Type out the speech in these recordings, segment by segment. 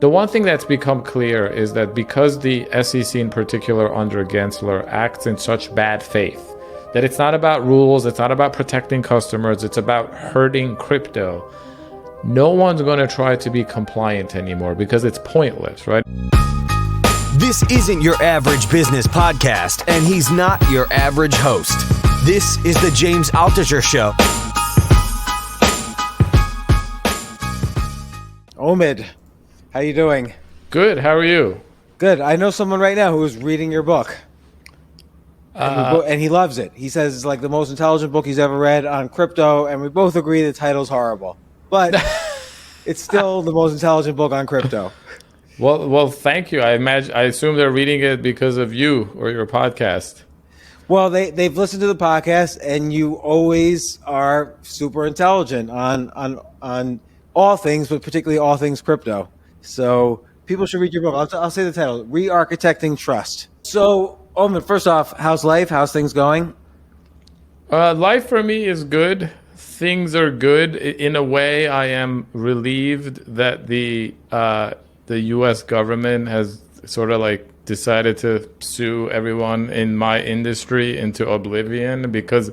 The one thing that's become clear is that because the SEC in particular under Gensler acts in such bad faith, that it's not about rules, it's not about protecting customers, it's about hurting crypto. No one's going to try to be compliant anymore because it's pointless, right? This isn't your average business podcast, and he's not your average host. This is the James Altucher Show. Omid, how you doing? Good. How are you? Good. I know someone right now who is reading your book. And he loves it. He says it's like the most intelligent book he's ever read on crypto, and we both agree the title's horrible. But it's still the most intelligent book on crypto. Well, thank you. I assume they're reading it because of you or your podcast. Well, they've listened to the podcast, and you always are super intelligent on all things, but particularly all things crypto. So people should read your book. I'll say the title, Rearchitecting Trust. So, Omid, first off, how's life? How's things going? Life for me is good. Things are good. In a way, I am relieved that the U.S. government has sort of like decided to sue everyone in my industry into oblivion, because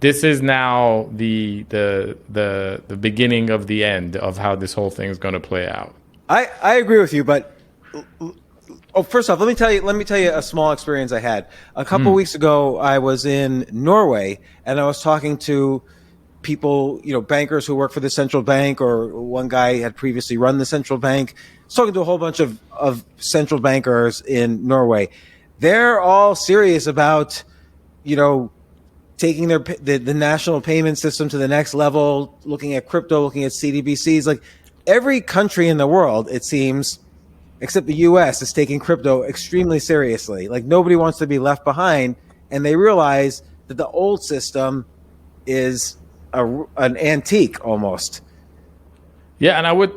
this is now the beginning of the end of how this whole thing is going to play out. I agree with you, but first off, let me tell you a small experience I had. A couple weeks ago, I was in Norway, and I was talking to people, bankers who work for the central bank, or one guy had previously run the central bank. I was talking to a whole bunch of central bankers in Norway. They're all serious about, taking the national payment system to the next level, looking at crypto, looking at CDBCs. Like every country in the world, it seems, except the U.S., is taking crypto extremely seriously. Like nobody wants to be left behind, and they realize that the old system is an antique almost. Yeah, and I would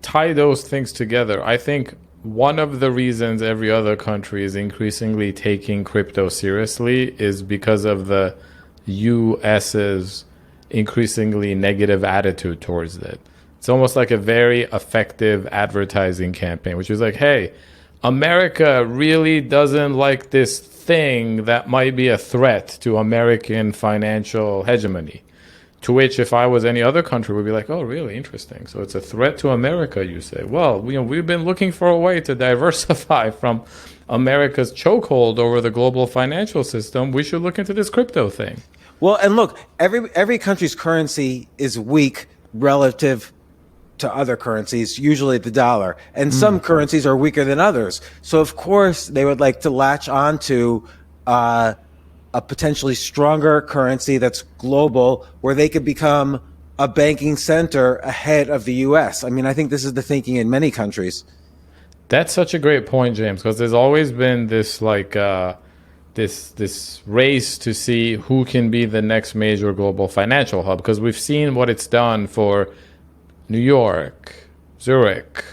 tie those things together. I think one of the reasons every other country is increasingly taking crypto seriously is because of the US's increasingly negative attitude towards it. It's almost like a very effective advertising campaign, which is like, hey, America really doesn't like this thing that might be a threat to American financial hegemony. To which, if I was any other country, would be like, oh, really interesting. So it's a threat to America, you say. Well, we've been looking for a way to diversify from America's chokehold over the global financial system. We should look into this crypto thing. Well, and look, every country's currency is weak relative to other currencies, usually the dollar. And some currencies are weaker than others. So, of course, they would like to latch onto a potentially stronger currency that's global, where they could become a banking center ahead of the U.S. I mean, I think this is the thinking in many countries. That's such a great point, James, because there's always been this like this race to see who can be the next major global financial hub, because we've seen what it's done for New York, Zurich,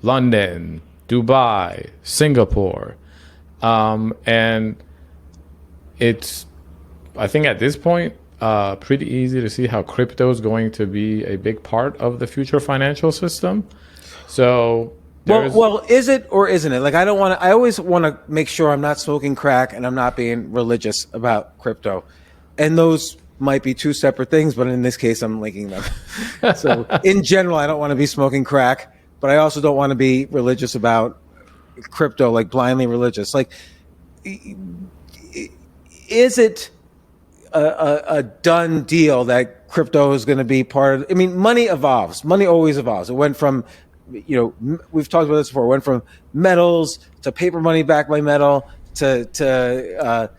London, Dubai, Singapore, and it's, I think at this point, pretty easy to see how crypto is going to be a big part of the future financial system. So, well, is it or isn't it? Like, I always want to make sure I'm not smoking crack and I'm not being religious about crypto. And those might be two separate things, but in this case, I'm linking them. So, in general, I don't want to be smoking crack, but I also don't want to be religious about crypto, like blindly religious. Like, is it a done deal that crypto is going to be part of? I mean, money evolves. Money always evolves. It went from, we've talked about this before. It went from metals to paper money backed by metal to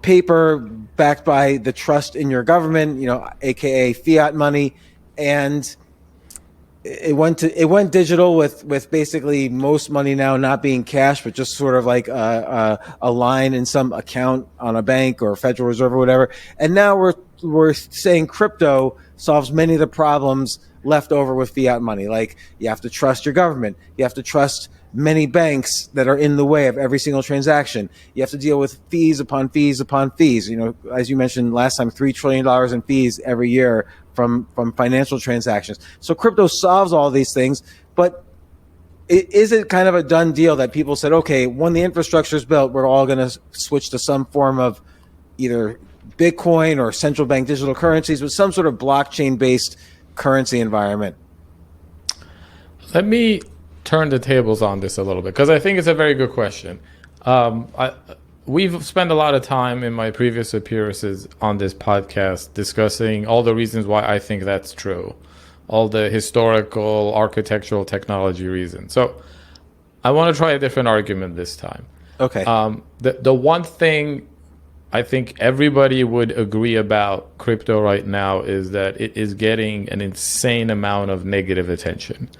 paper backed by the trust in your government, aka fiat money, and it went digital with basically most money now not being cash, but just sort of like a line in some account on a bank or Federal Reserve or whatever. And now we're saying crypto solves many of the problems left over with fiat money. Like, you have to trust your government. You have to trust many banks that are in the way of every single transaction. You have to deal with fees upon fees upon fees. As you mentioned last time, $3 trillion in fees every year from financial transactions. So crypto solves all these things, but is it kind of a done deal that people said, okay, when the infrastructure is built, we're all going to switch to some form of either Bitcoin or central bank digital currencies with some sort of blockchain-based currency environment? Let me turn the tables on this a little bit, because I think it's a very good question. We've spent a lot of time in my previous appearances on this podcast discussing all the reasons why I think that's true, all the historical, architectural, technology reasons. So I want to try a different argument this time. Okay. The one thing I think everybody would agree about crypto right now is that it is getting an insane amount of negative attention,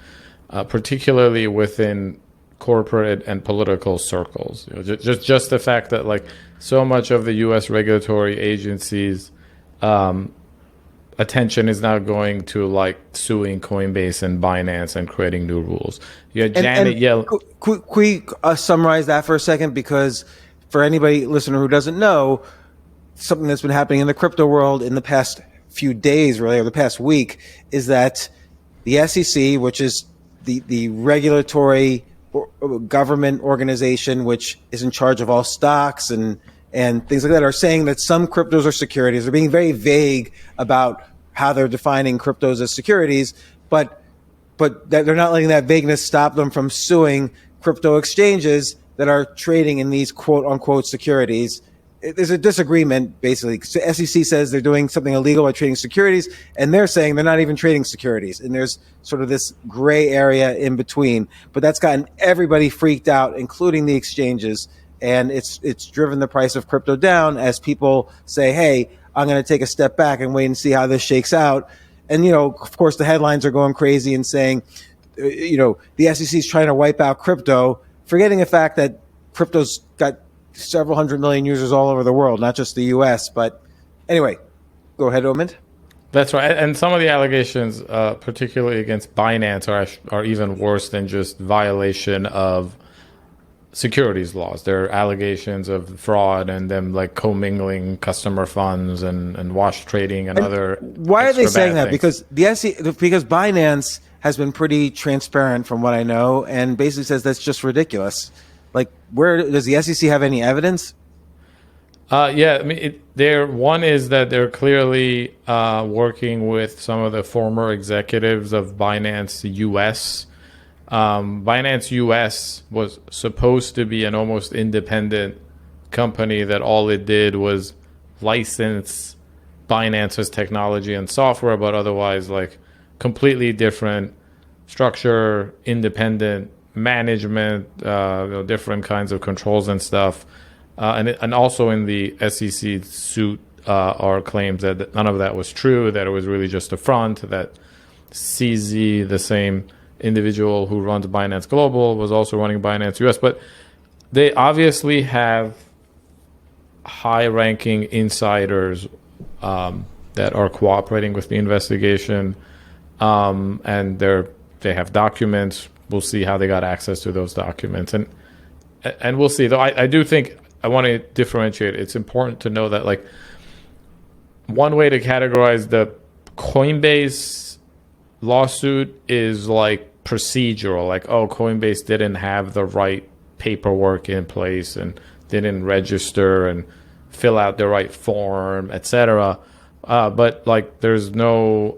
particularly within corporate and political circles. Just the fact that like so much of the U.S. regulatory agencies' attention is now going to like suing Coinbase and Binance and creating new rules. Yeah, Janet Yellen. Could we summarize that for a second? Because for anybody listener who doesn't know, something that's been happening in the crypto world in the past few days, really, or the past week, is that the SEC, which is the regulatory government organization which is in charge of all stocks and things like that, are saying that some cryptos are securities. They're being very vague about how they're defining cryptos as securities, but that they're not letting that vagueness stop them from suing crypto exchanges that are trading in these quote unquote securities. There's a disagreement, basically. So SEC says they're doing something illegal by trading securities, and they're saying they're not even trading securities. And there's sort of this gray area in between. But that's gotten everybody freaked out, including the exchanges. And it's driven the price of crypto down as people say, hey, I'm going to take a step back and wait and see how this shakes out. And, of course, the headlines are going crazy and saying, the SEC is trying to wipe out crypto, forgetting the fact that crypto's got several hundred million users all over the world, not just the U.S. But anyway, go ahead, Omid. That's right. And some of the allegations, particularly against Binance, are even worse than just violation of securities laws. There are allegations of fraud and them like commingling customer funds and wash trading and other. Why are they saying that? Things. Because Binance has been pretty transparent, from what I know, and basically says that's just ridiculous. Like, where does the SEC have any evidence? Yeah, I mean, one is that they're clearly working with some of the former executives of Binance US. Binance US was supposed to be an almost independent company that all it did was license Binance's technology and software, but otherwise like completely different structure, independent management, different kinds of controls and stuff. And also in the SEC suit are claims that none of that was true, that it was really just a front, that CZ, the same individual who runs Binance Global, was also running Binance US. But they obviously have high-ranking insiders that are cooperating with the investigation, and they have documents. We'll see how they got access to those documents, and we'll see. Though I do think I want to differentiate. It's important to know that like one way to categorize the Coinbase lawsuit is like procedural, like, oh, Coinbase didn't have the right paperwork in place and didn't register and fill out the right form, etc. But like there's no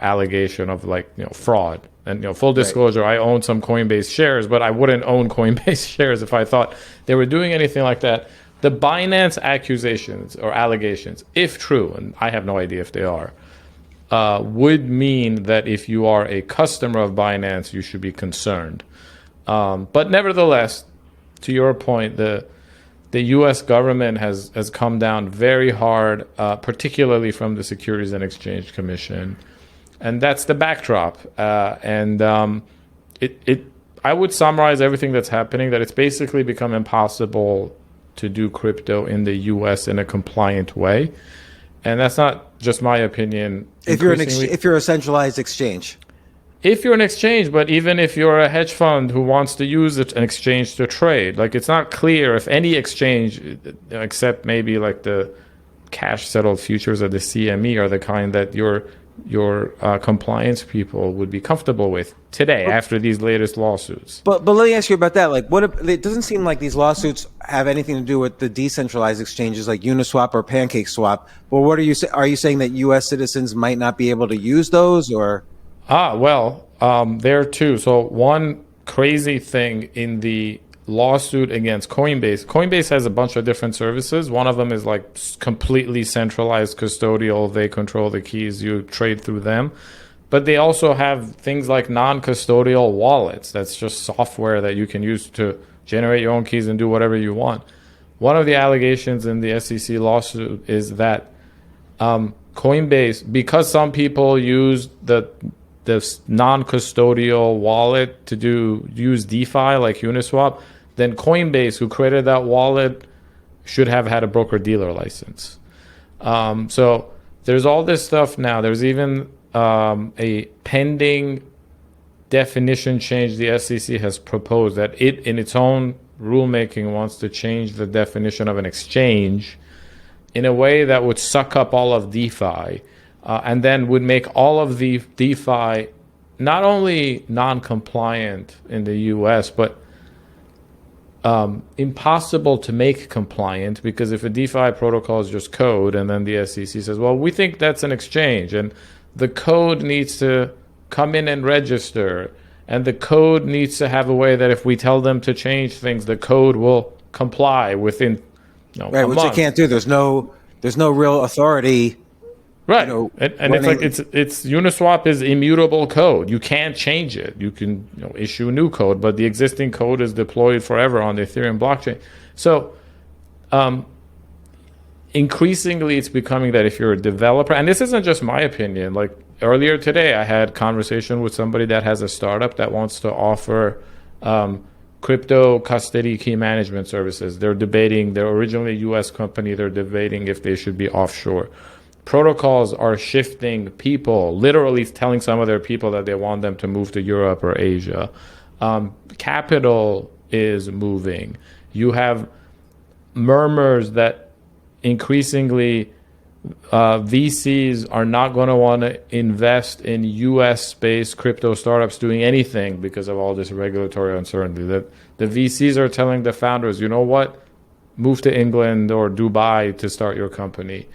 allegation of like fraud. And full disclosure, right. I own some Coinbase shares, but I wouldn't own Coinbase shares if I thought they were doing anything like that. The Binance accusations or allegations, if true, and I have no idea if they are, would mean that if you are a customer of Binance, you should be concerned. But nevertheless, to your point, the U.S. government has come down very hard, particularly from the Securities and Exchange Commission. And that's the backdrop. I would summarize everything that's happening, that it's basically become impossible to do crypto in the U.S. in a compliant way. And that's not just my opinion. If you're a centralized exchange. If you're an exchange, but even if you're a hedge fund who wants to use an exchange to trade, like it's not clear if any exchange, except maybe like the cash settled futures of the CME, are the kind that you're your compliance people would be comfortable with today after these latest lawsuits. But let me ask you about that. Like, what if, it doesn't seem like these lawsuits have anything to do with the decentralized exchanges like Uniswap or PancakeSwap. But what are you saying that U.S. citizens might not be able to use those, or? There too. So one crazy thing in the lawsuit against Coinbase. Coinbase has a bunch of different services. One of them is like completely centralized custodial. They control the keys. You trade through them. But they also have things like non-custodial wallets. That's just software that you can use to generate your own keys and do whatever you want. One of the allegations in the SEC lawsuit is that Coinbase, because some people use the non-custodial wallet to use DeFi like Uniswap, then Coinbase, who created that wallet, should have had a broker-dealer license. So there's all this stuff now. There's even a pending definition change the SEC has proposed that it, in its own rulemaking, wants to change the definition of an exchange in a way that would suck up all of DeFi. And then would make all of the DeFi not only non-compliant in the US, but impossible to make compliant, because if a DeFi protocol is just code and then the SEC says, well, we think that's an exchange and the code needs to come in and register, and the code needs to have a way that if we tell them to change things, the code will comply within right, a which month. they can't do. There's no real authority. Right, and it's like it's Uniswap is immutable code. You can't change it. You can issue new code, but the existing code is deployed forever on the Ethereum blockchain. So, increasingly, it's becoming that if you're a developer, and this isn't just my opinion. Like earlier today, I had conversation with somebody that has a startup that wants to offer crypto custody key management services. They're originally a U.S. company. They're debating if they should be offshore. Protocols are shifting people, literally telling some of their people that they want them to move to Europe or Asia. Capital is moving. You have murmurs that increasingly VCs are not going to want to invest in US-based crypto startups doing anything because of all this regulatory uncertainty. That the VCs are telling the founders, you know what, move to England or Dubai to start your company.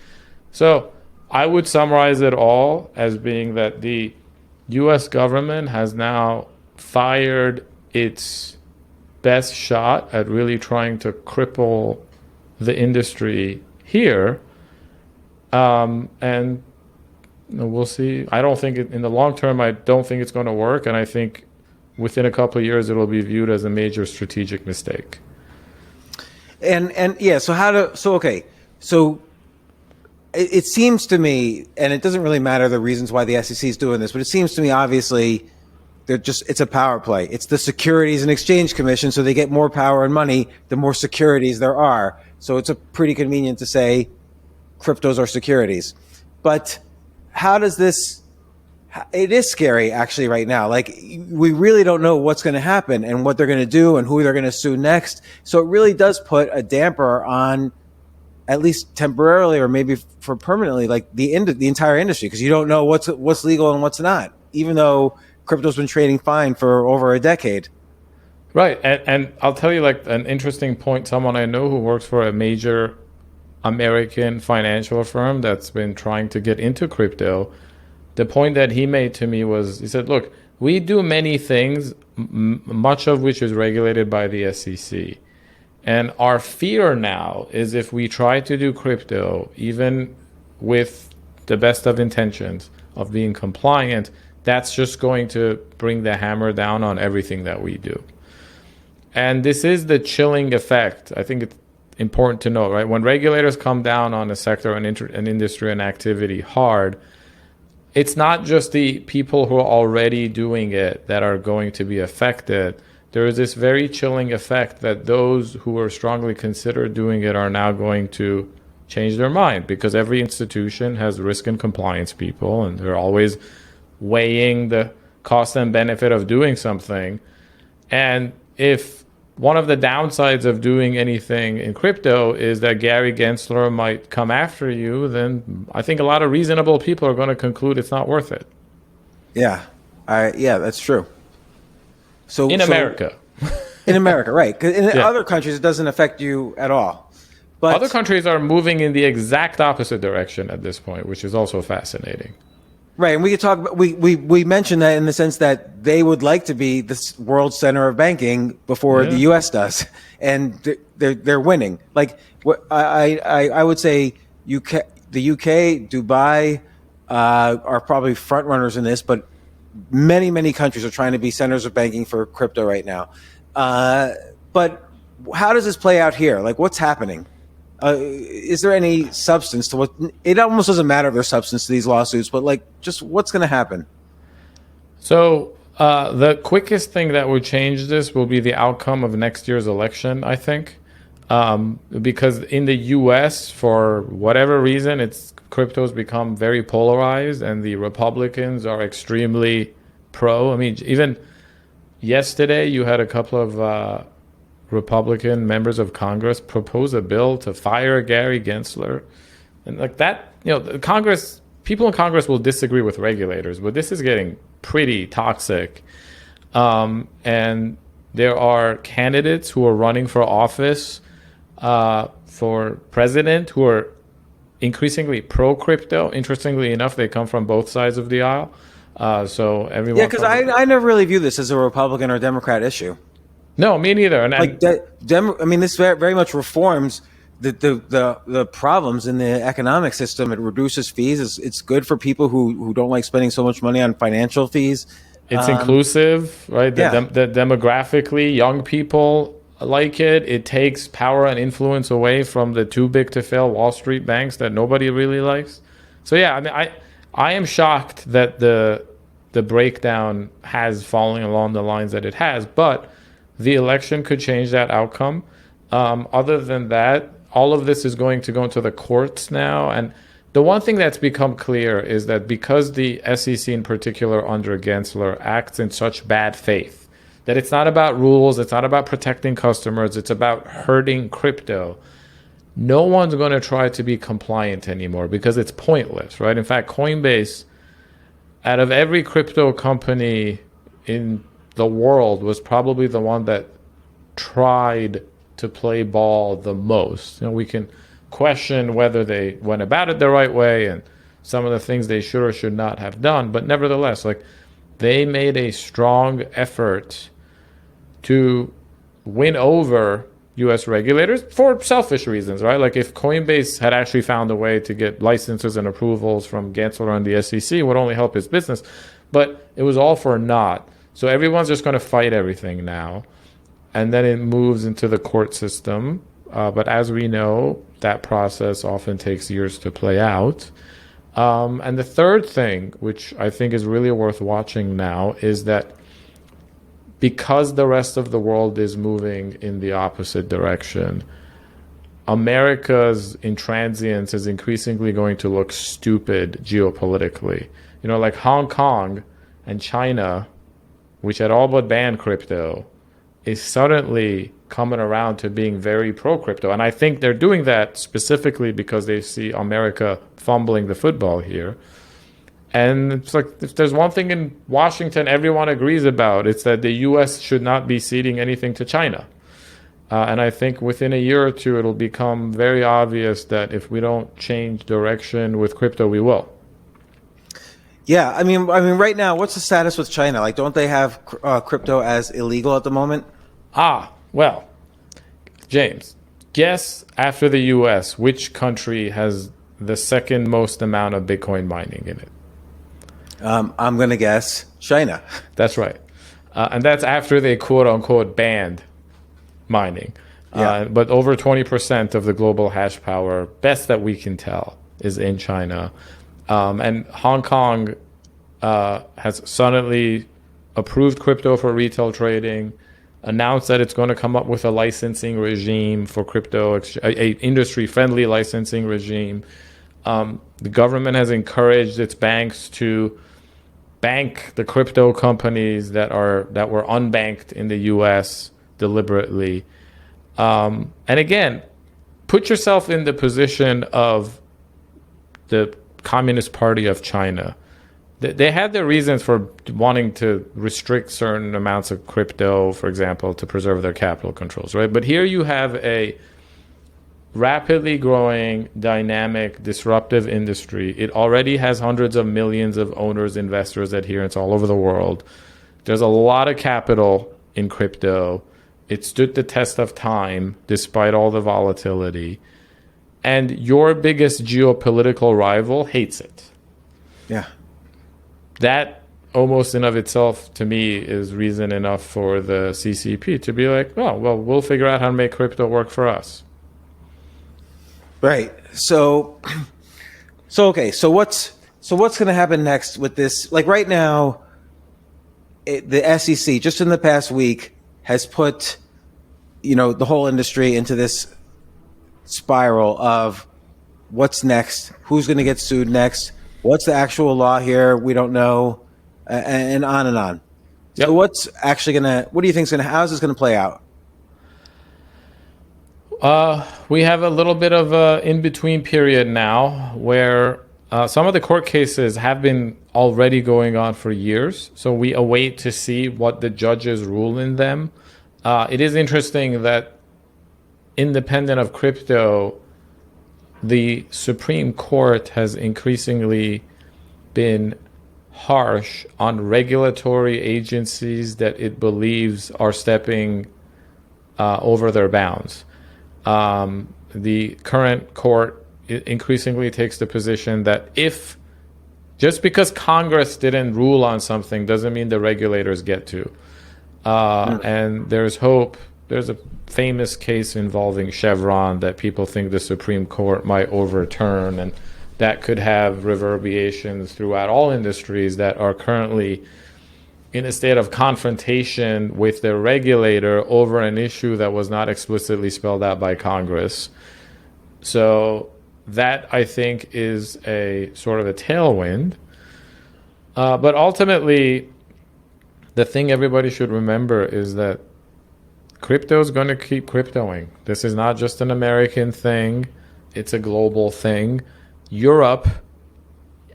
So I would summarize it all as being that the U.S. government has now fired its best shot at really trying to cripple the industry here. And we'll see. I don't think in the long term, I don't think it's going to work. And I think within a couple of years, it'll be viewed as a major strategic mistake. And yeah, so it seems to me, and it doesn't really matter the reasons why the SEC is doing this, but it seems to me obviously it's a power play. It's the Securities and Exchange Commission, so they get more power and money the more securities there are. So it's a pretty convenient to say cryptos are securities. But how does this? It is scary actually right now. Like we really don't know what's going to happen and what they're going to do and who they're going to sue next. So it really does put a damper on, at least temporarily or maybe for permanently, like the entire industry, because you don't know what's legal and what's not, even though crypto's been trading fine for over a decade. Right, and I'll tell you like an interesting point. Someone I know who works for a major American financial firm that's been trying to get into crypto, the point that he made to me was, he said, look, we do many things, much of which is regulated by the SEC. And our fear now is if we try to do crypto, even with the best of intentions of being compliant, that's just going to bring the hammer down on everything that we do. And this is the chilling effect. I think it's important to know, right? When regulators come down on a sector, an industry, and activity hard, it's not just the people who are already doing it that are going to be affected. There is this very chilling effect that those who are strongly considered doing it are now going to change their mind, because every institution has risk and compliance people, and they're always weighing the cost and benefit of doing something. And if one of the downsides of doing anything in crypto is that Gary Gensler might come after you. Then I think a lot of reasonable people are going to conclude it's not worth it. Yeah, that's true. So in America, in America, right? 'Cause in other countries, it doesn't affect you at all. But other countries are moving in the exact opposite direction at this point, which is also fascinating. Right, and we could talk. We mentioned that in the sense that they would like to be the world center of banking before the U.S. does, and they're winning. Like what I would say, the UK, Dubai are probably front runners in this, but many countries are trying to be centers of banking for crypto right now. But how does this play out here? Like, what's happening? Is there any substance to what? It almost doesn't matter if there's substance to these lawsuits, but like, just what's going to happen? So the quickest thing that would change this will be the outcome of next year's election, I think, because in the U.S., for whatever reason, crypto's become very polarized, and the Republicans are extremely pro. I mean, even yesterday, you had a couple of Republican members of Congress propose a bill to fire Gary Gensler. And like that, people in Congress will disagree with regulators, but this is getting pretty toxic. And there are candidates who are running for office for president who are increasingly pro-crypto. Interestingly enough, they come from both sides of the aisle. So everyone... Yeah, because I never really view this as a Republican or Democrat issue. No, me neither. And I mean, this very much reforms the problems in the economic system. It reduces fees. It's good for people who don't like spending so much money on financial fees. It's inclusive, right? Demographically, young people like it. It takes power and influence away from the too big to fail Wall Street banks that nobody really likes. So yeah, I mean, I am shocked that the breakdown has fallen along the lines that it has, but the election could change that outcome. Other than that, all of this is going to go into the courts now. And the one thing that's become clear is that because the SEC in particular under Gensler acts in such bad faith, that it's not about rules, it's not about protecting customers, it's about hurting crypto. No one's going to try to be compliant anymore because it's pointless, right? In fact, Coinbase, out of every crypto company in the world, was probably the one that tried to play ball the most. We can question whether they went about it the right way and some of the things they should or should not have done, but nevertheless, like, they made a strong effort to win over U.S. regulators for selfish reasons, right? Like, if Coinbase had actually found a way to get licenses and approvals from Gensler and the SEC, it would only help his business, but it was all for naught. So everyone's just going to fight everything now. And then it moves into the court system. But as we know, that process often takes years to play out. And the third thing, which I think is really worth watching now, is that because the rest of the world is moving in the opposite direction, America's intransience is increasingly going to look stupid geopolitically. Like Hong Kong and China, which had all but banned crypto, is suddenly coming around to being very pro-crypto. And I think they're doing that specifically because they see America fumbling the football here. And it's like, if there's one thing in Washington everyone agrees about, it's that the U.S. should not be ceding anything to China. And I think within a year or two, it'll become very obvious that if we don't change direction with crypto, we will. Yeah, I mean, right now, what's the status with China? Like, don't they have crypto as illegal at the moment? Well, James, guess after the U.S., which country has the second most amount of Bitcoin mining in it? I'm going to guess China. That's right. And that's after they quote-unquote banned mining. Yeah. But over 20% of the global hash power, best that we can tell, is in China. And Hong Kong has suddenly approved crypto for retail trading, announced that it's going to come up with a licensing regime for crypto, a industry-friendly licensing regime. The government has encouraged its banks to bank the crypto companies that were unbanked in the U.S. deliberately. And again, put yourself in the position of the Communist Party of China. They had their reasons for wanting to restrict certain amounts of crypto, for example, to preserve their capital controls, right? But here you have a rapidly growing, dynamic, disruptive industry. It already has hundreds of millions of owners, investors, adherents all over the world. There's a lot of capital in crypto. It stood the test of time despite all the volatility. And your biggest geopolitical rival hates it. Yeah. That almost in of itself, to me, is reason enough for the CCP to be like, oh, well, we'll figure out how to make crypto work for us. Right. So okay. So what's going to happen next with this? Like right now, the SEC just in the past week has put, the whole industry into this spiral of what's next, who's going to get sued next, what's the actual law here, we don't know, and on and on. Yep. So what do you think how is this going to play out? We have a little bit of a in-between period now where some of the court cases have been already going on for years. So we await to see what the judges rule in them. It is interesting that independent of crypto, the Supreme Court has increasingly been harsh on regulatory agencies that it believes are stepping over their bounds. The current court increasingly takes the position that just because Congress didn't rule on something doesn't mean the regulators get to. And there's hope. There's a famous case involving Chevron that people think the Supreme Court might overturn, and that could have reverberations throughout all industries that are currently in a state of confrontation with their regulator over an issue that was not explicitly spelled out by Congress. So that, I think, is a sort of a tailwind. But ultimately, the thing everybody should remember is that crypto is going to keep cryptoing. This is not just an American thing. It's a global thing. Europe,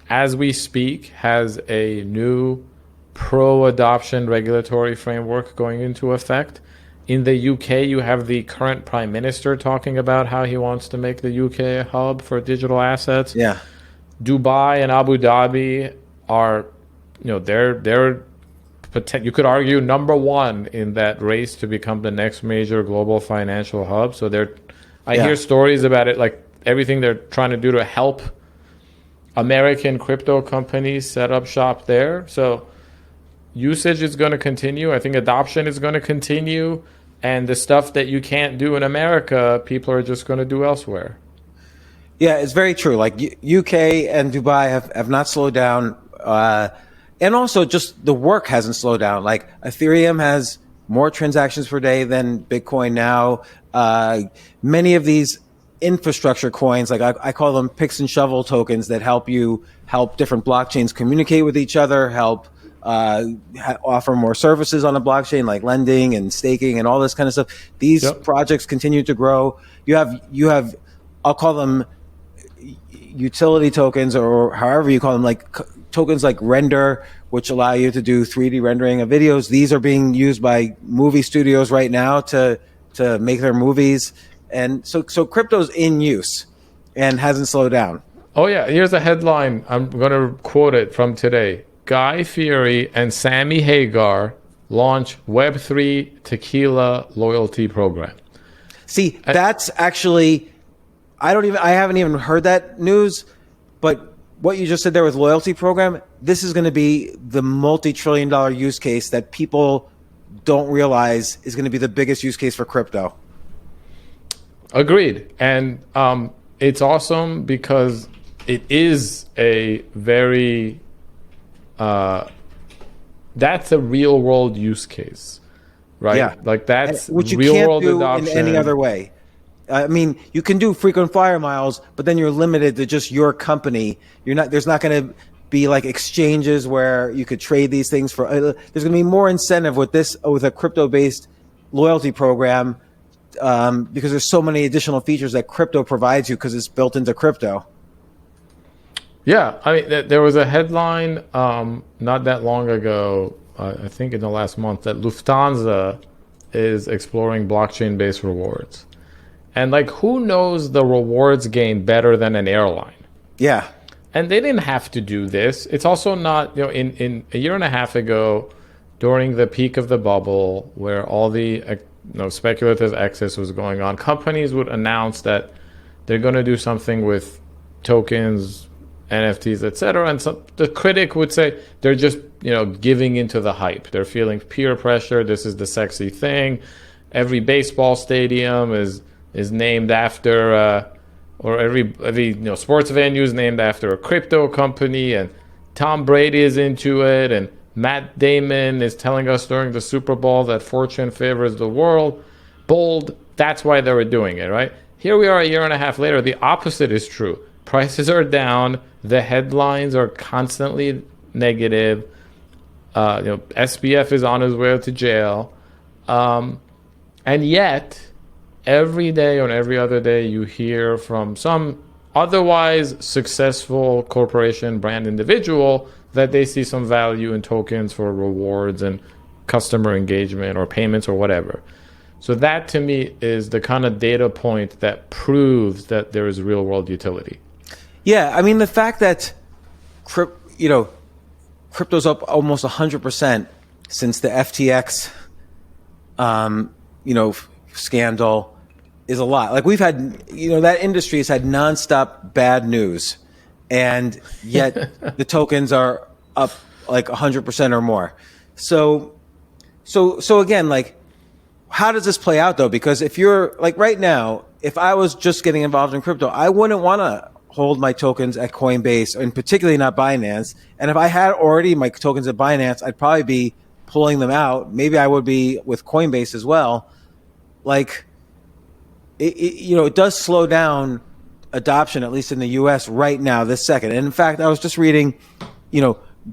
as we speak, has a new pro-adoption regulatory framework going into effect. In the UK, you have the current prime minister talking about how he wants to make the UK a hub for digital assets. Yeah. Dubai and Abu Dhabi are, they're you could argue number one in that race to become the next major global financial hub. So I hear stories about it, like everything they're trying to do to help American crypto companies set up shop there. So usage is going to continue. I think adoption is going to continue. And the stuff that you can't do in America, people are just going to do elsewhere. Yeah, it's very true. Like UK and Dubai have not slowed down. And also just the work hasn't slowed down. Like Ethereum has more transactions per day than Bitcoin now. Many of these infrastructure coins, like I call them picks and shovel tokens that help different blockchains communicate with each other, help offer more services on the blockchain, like lending and staking and all this kind of stuff. These projects continue to grow. You have, I'll call them utility tokens, or however you call them, like tokens like Render, which allow you to do 3D rendering of videos. These are being used by movie studios right now to make their movies. And so crypto's in use and hasn't slowed down. Oh yeah, here's a headline. I'm going to quote it from today. Guy Fieri and Sammy Hagar launch Web3 tequila loyalty program. See, that's actually, I haven't even heard that news, but what you just said there with loyalty program, this is going to be the multi-trillion-dollar use case that people don't realize is going to be the biggest use case for crypto. Agreed. And it's awesome because it is a very, that's a real world use case, right? Yeah. Like that's which you real can't world do adoption. in any other way. I mean, you can do frequent flyer miles, but then you're limited to just your company. There's not going to be like exchanges where you could trade these things for, there's going to be more incentive with a crypto based loyalty program because there's so many additional features that crypto provides you because it's built into crypto. Yeah, I mean, there was a headline not that long ago, I think in the last month, that Lufthansa is exploring blockchain-based rewards. And like, who knows the rewards game better than an airline? Yeah. And they didn't have to do this. It's also not, in a year and a half ago, during the peak of the bubble, where all the speculative excess was going on, companies would announce that they're going to do something with tokens, NFTs, etc. And so the critic would say they're just, giving into the hype. They're feeling peer pressure. This is the sexy thing. Every baseball stadium is named after, or every sports venue is named after a crypto company, and Tom Brady is into it, and Matt Damon is telling us during the Super Bowl that fortune favors the world. Bold. That's why they were doing it, right? Here we are a year and a half later. The opposite is true. Prices are down. The headlines are constantly negative. SBF is on his way to jail. And yet, every day or every other day, you hear from some otherwise successful corporation, brand, individual that they see some value in tokens for rewards and customer engagement or payments or whatever. So that to me is the kind of data point that proves that there is real world utility. Yeah, I mean, the fact that crypto's up almost 100% since the FTX scandal is a lot. Like, we've had, that industry has had nonstop bad news, and yet the tokens are up like 100% or more. So again, like, how does this play out though? Because if you're like right now, if I was just getting involved in crypto, I wouldn't want to hold my tokens at Coinbase, and particularly not Binance. And if I had already my tokens at Binance, I'd probably be pulling them out. Maybe I would be with Coinbase as well. Like, it does slow down adoption, at least in the US right now, this second. And in fact, I was just reading,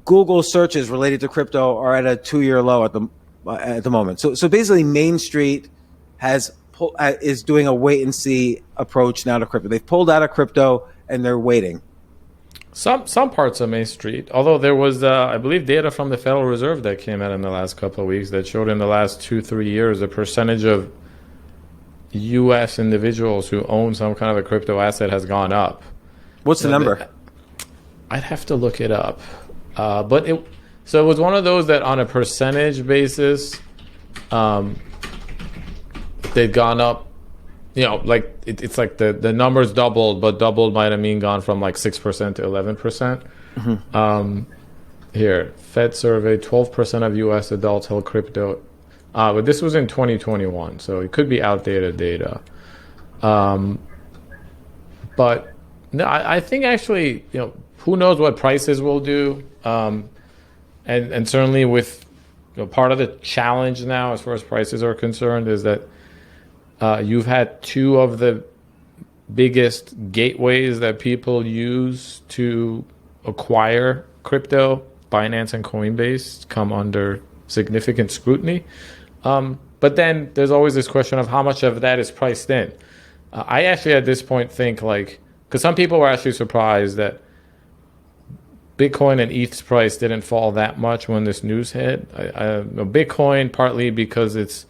Google searches related to crypto are at a 2-year low at the moment. So basically, Main Street is doing a wait and see approach now to crypto. They've pulled out of crypto and they're waiting. Some parts of Main Street, although there was, I believe, data from the Federal Reserve that came out in the last couple of weeks that showed in the last 2-3 years the percentage of U.S. individuals who own some kind of a crypto asset has gone up. What's the number? I'd have to look it up. But it was one of those that on a percentage basis, they've gone up. Like it's like the numbers doubled, but doubled might have mean gone from like 6% to 11%. Mm-hmm. Here, Fed survey, 12% of U.S. adults held crypto. But this was in 2021, so it could be outdated data. But no, I think actually, who knows what prices will do. And certainly with part of the challenge now as far as prices are concerned is that you've had two of the biggest gateways that people use to acquire crypto, Binance and Coinbase, come under significant scrutiny. But then there's always this question of how much of that is priced in. I actually at this point think because some people were actually surprised that Bitcoin and ETH's price didn't fall that much when this news hit. Bitcoin partly because it's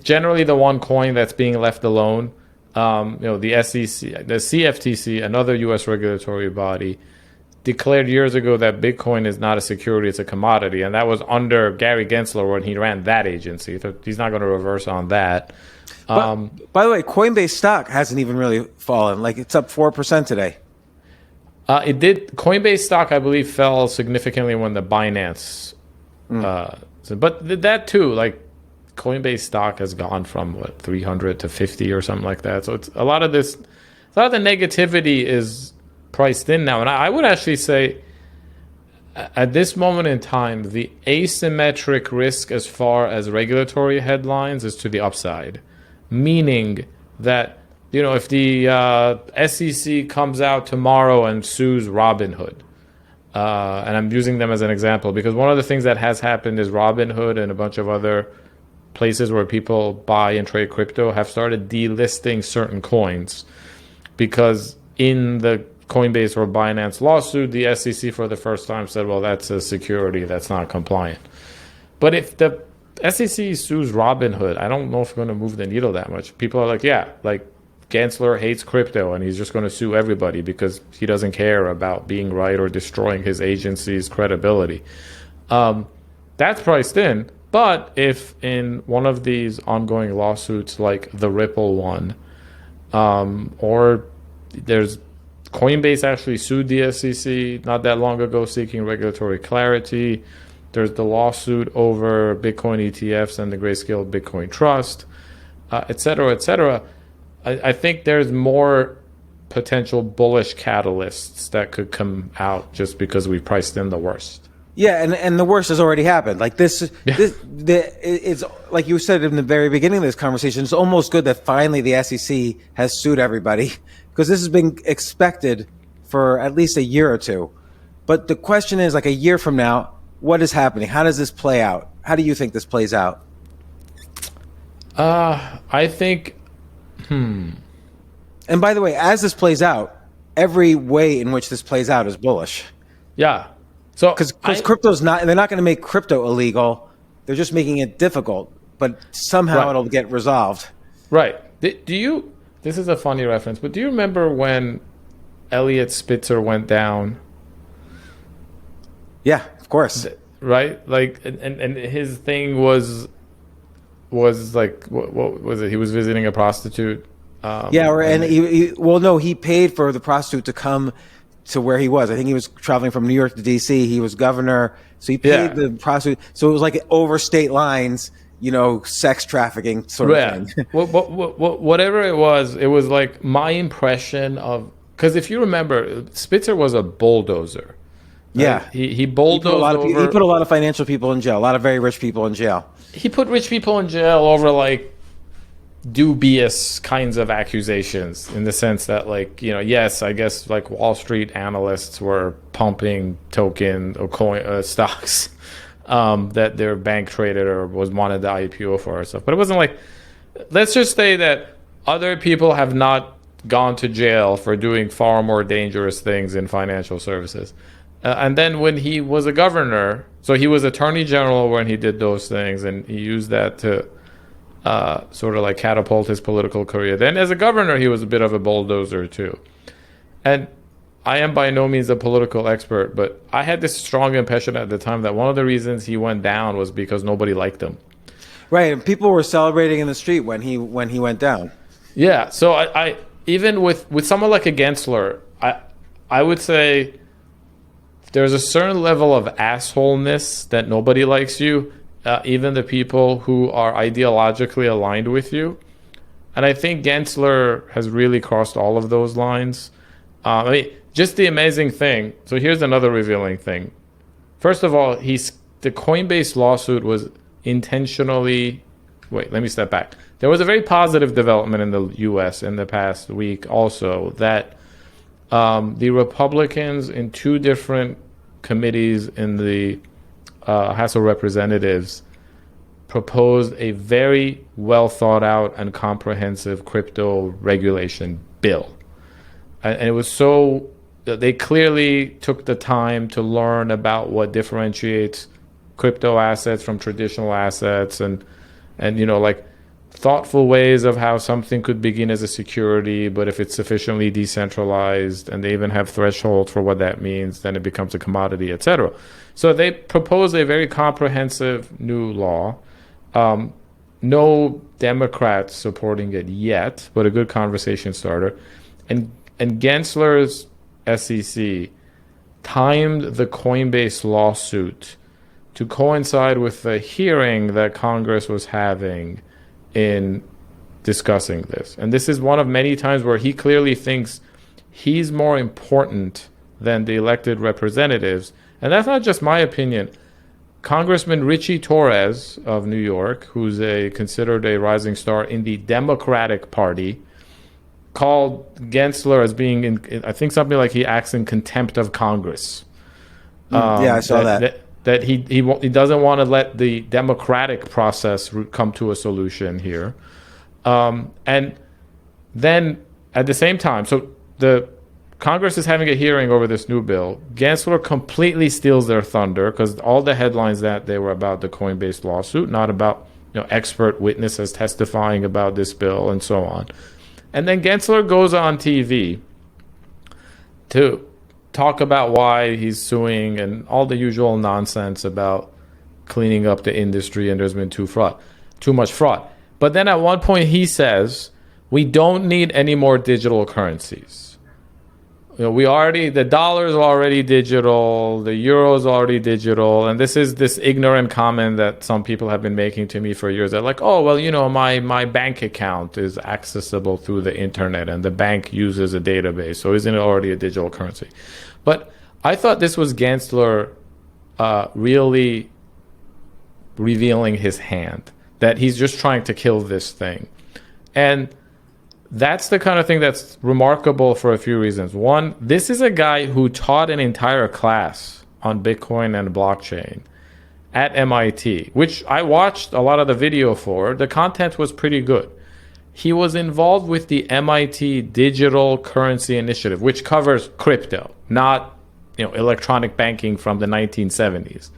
generally the one coin that's being left alone. The SEC, the CFTC, another U.S. regulatory body, declared years ago that Bitcoin is not a security, it's a commodity. And that was under Gary Gensler when he ran that agency. So he's not going to reverse on that. But, by the way, Coinbase stock hasn't even really fallen. Like, it's up 4% today. It did. Coinbase stock, I believe, fell significantly when the Binance. But that too, like, Coinbase stock has gone from 300 to 50 or something like that. So it's a lot of the negativity is priced in now. And I would actually say at this moment in time, the asymmetric risk as far as regulatory headlines is to the upside, meaning that, if the SEC comes out tomorrow and sues Robinhood, and I'm using them as an example because one of the things that has happened is Robinhood and a bunch of other places where people buy and trade crypto have started delisting certain coins because in the Coinbase or Binance lawsuit, the SEC for the first time said, well, that's a security that's not compliant. But if the SEC sues Robinhood, I don't know if we're going to move the needle that much. People are like, yeah, like Gensler hates crypto and he's just going to sue everybody because he doesn't care about being right or destroying his agency's credibility. That's priced in. But if in one of these ongoing lawsuits like the Ripple one, or there's Coinbase actually sued the SEC not that long ago seeking regulatory clarity. There's the lawsuit over Bitcoin ETFs and the Grayscale Bitcoin Trust, et cetera, et cetera. I think there's more potential bullish catalysts that could come out just because we priced in the worst. Yeah, and the worst has already happened. Like it's like you said in the very beginning of this conversation, it's almost good that finally the SEC has sued everybody because this has been expected for at least a year or two. But the question is, like a year from now, what is happening? How does this play out? How do you think this plays out? I think, And by the way, as this plays out, every way in which this plays out is bullish. Yeah. So because crypto's not, they're not going to make crypto illegal. They're just making it difficult, but somehow it'll get resolved. Right. This is a funny reference, but do you remember when Elliot Spitzer went down? Yeah, of course. Right? Like, and his thing was like, what was it? He was visiting a prostitute. He paid for the prostitute to come to where he was. I think he was traveling from New York to DC. He was governor, so he paid the prostitute. So it was like over state lines, sex trafficking sort of thing. Whatever it was like my impression of, because if you remember, Spitzer was a bulldozer. Right? Yeah, he bulldozed he put a lot of financial people in jail, a lot of very rich people in jail. He put rich people in jail over like dubious kinds of accusations, in the sense that, like, yes, I guess like Wall Street analysts were pumping token or coin stocks that their bank traded or wanted the IPO for or stuff. But it wasn't like, let's just say that other people have not gone to jail for doing far more dangerous things in financial services. And then when he was a governor, so he was attorney general when he did those things, and he used that to sort of like catapult his political career. Then as a governor, he was a bit of a bulldozer too. And I am by no means a political expert, but I had this strong impression at the time that one of the reasons he went down was because nobody liked him. Right, and people were celebrating in the street when he went down. Yeah, so I even with someone like a Gensler, I would say there's a certain level of assholeness that nobody likes you. Even the people who are ideologically aligned with you. And I think Gensler has really crossed all of those lines. Just the amazing thing. So here's another revealing thing. First of all, the Coinbase lawsuit was intentionally... Wait, let me step back. There was a very positive development in the U.S. in the past week also, that the Republicans in two different committees in the House of Representatives proposed a very well thought out and comprehensive crypto regulation bill. And it was so, they clearly took the time to learn about what differentiates crypto assets from traditional assets, and like thoughtful ways of how something could begin as a security, but if it's sufficiently decentralized, and they even have thresholds for what that means, then it becomes a commodity, etc. So they proposed a very comprehensive new law. No Democrats supporting it yet, but a good conversation starter. And Gensler's SEC timed the Coinbase lawsuit to coincide with the hearing that Congress was having in discussing this. And this is one of many times where he clearly thinks he's more important than the elected representatives. And that's not just my opinion. Congressman Richie Torres of New York, who's considered a rising star in the Democratic Party, called Gensler as being, I think something like he acts in contempt of Congress. I saw that. that he doesn't want to let the democratic process come to a solution here. And then at the same time, so the Congress is having a hearing over this new bill. Gensler completely steals their thunder because all the headlines that they were about the Coinbase lawsuit, not about expert witnesses testifying about this bill and so on. And then Gensler goes on TV to talk about why he's suing and all the usual nonsense about cleaning up the industry and there's been too much fraud. But then at one point he says, we don't need any more digital currencies. The dollar's already digital, the euro's already digital, and this is this ignorant comment that some people have been making to me for years. They're like, oh, well, my bank account is accessible through the internet and the bank uses a database, so isn't it already a digital currency? But I thought this was Gensler really revealing his hand, that he's just trying to kill this thing. And that's the kind of thing that's remarkable for a few reasons. One, this is a guy who taught an entire class on Bitcoin and blockchain at MIT, which I watched a lot of the video for. The content was pretty good. He was involved with the MIT Digital Currency Initiative, which covers crypto, not electronic banking from the 1970s.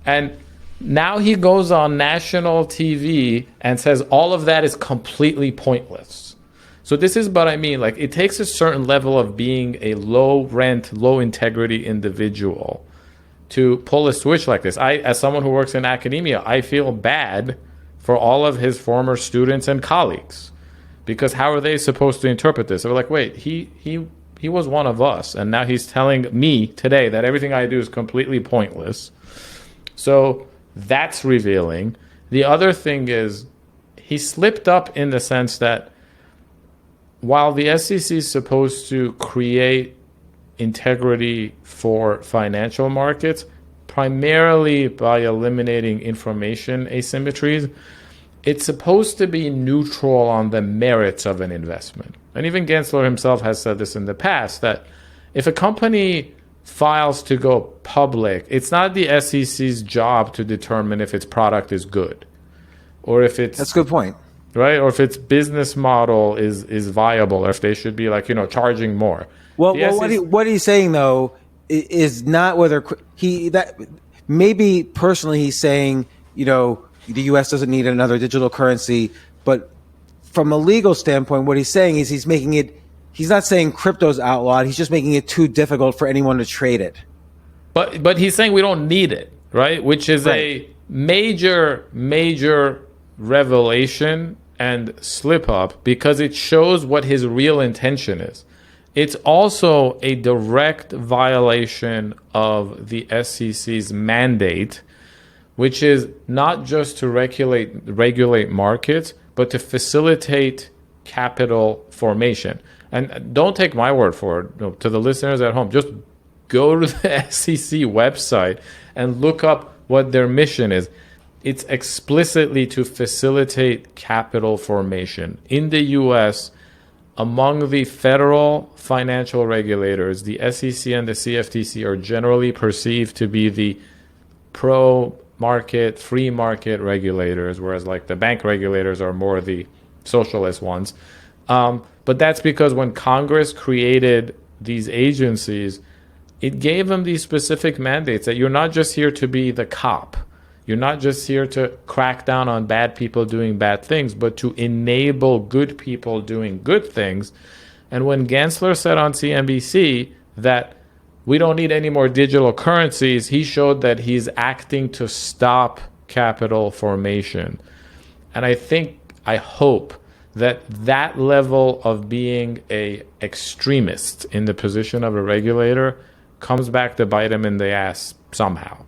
And now he goes on national TV and says all of that is completely pointless. So this is what I mean. Like, it takes a certain level of being a low rent, low integrity individual to pull a switch like this. As someone who works in academia, I feel bad for all of his former students and colleagues, because how are they supposed to interpret this? They're like, wait, he was one of us, and now he's telling me today that everything I do is completely pointless. So that's revealing. The other thing is he slipped up in the sense that while the SEC is supposed to create integrity for financial markets, primarily by eliminating information asymmetries, it's supposed to be neutral on the merits of an investment. And even Gensler himself has said this in the past, that if a company files to go public, it's not the SEC's job to determine if its product is good or if it's... That's a good point. Right? Or if its business model is viable, or if they should be charging more. Well, what he's saying though is not whether maybe personally he's saying, the U.S. doesn't need another digital currency, but from a legal standpoint, what he's saying is he's not saying crypto's outlawed. He's just making it too difficult for anyone to trade it. But he's saying we don't need it, right? Which is a major revelation and slip up, because it shows what his real intention is. It's also a direct violation of the SEC's mandate, which is not just to regulate markets, but to facilitate capital formation. And don't take my word for it. To the listeners at home, just go to the SEC website and look up what their mission is. It's explicitly to facilitate capital formation. In the U.S., among the federal financial regulators, the SEC and the CFTC are generally perceived to be the pro-market, free market regulators, whereas the bank regulators are more the socialist ones. But that's because when Congress created these agencies, it gave them these specific mandates that you're not just here to be the cop. You're not just here to crack down on bad people doing bad things, but to enable good people doing good things. And when Gensler said on CNBC that we don't need any more digital currencies, he showed that he's acting to stop capital formation. And I hope that level of being a extremist in the position of a regulator comes back to bite him in the ass somehow.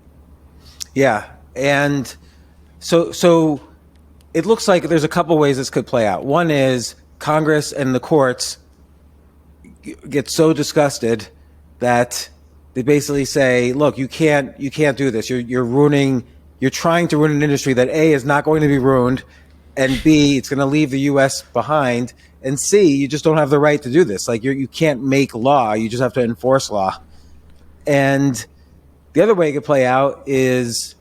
Yeah. And so it looks like there's a couple ways this could play out. One is Congress and the courts get so disgusted that they basically say, look, you can't do this. You're trying to ruin an industry that A, is not going to be ruined, and B, it's going to leave the U.S. behind, and C, you just don't have the right to do this. You can't make law. You just have to enforce law. And The other way it could play out is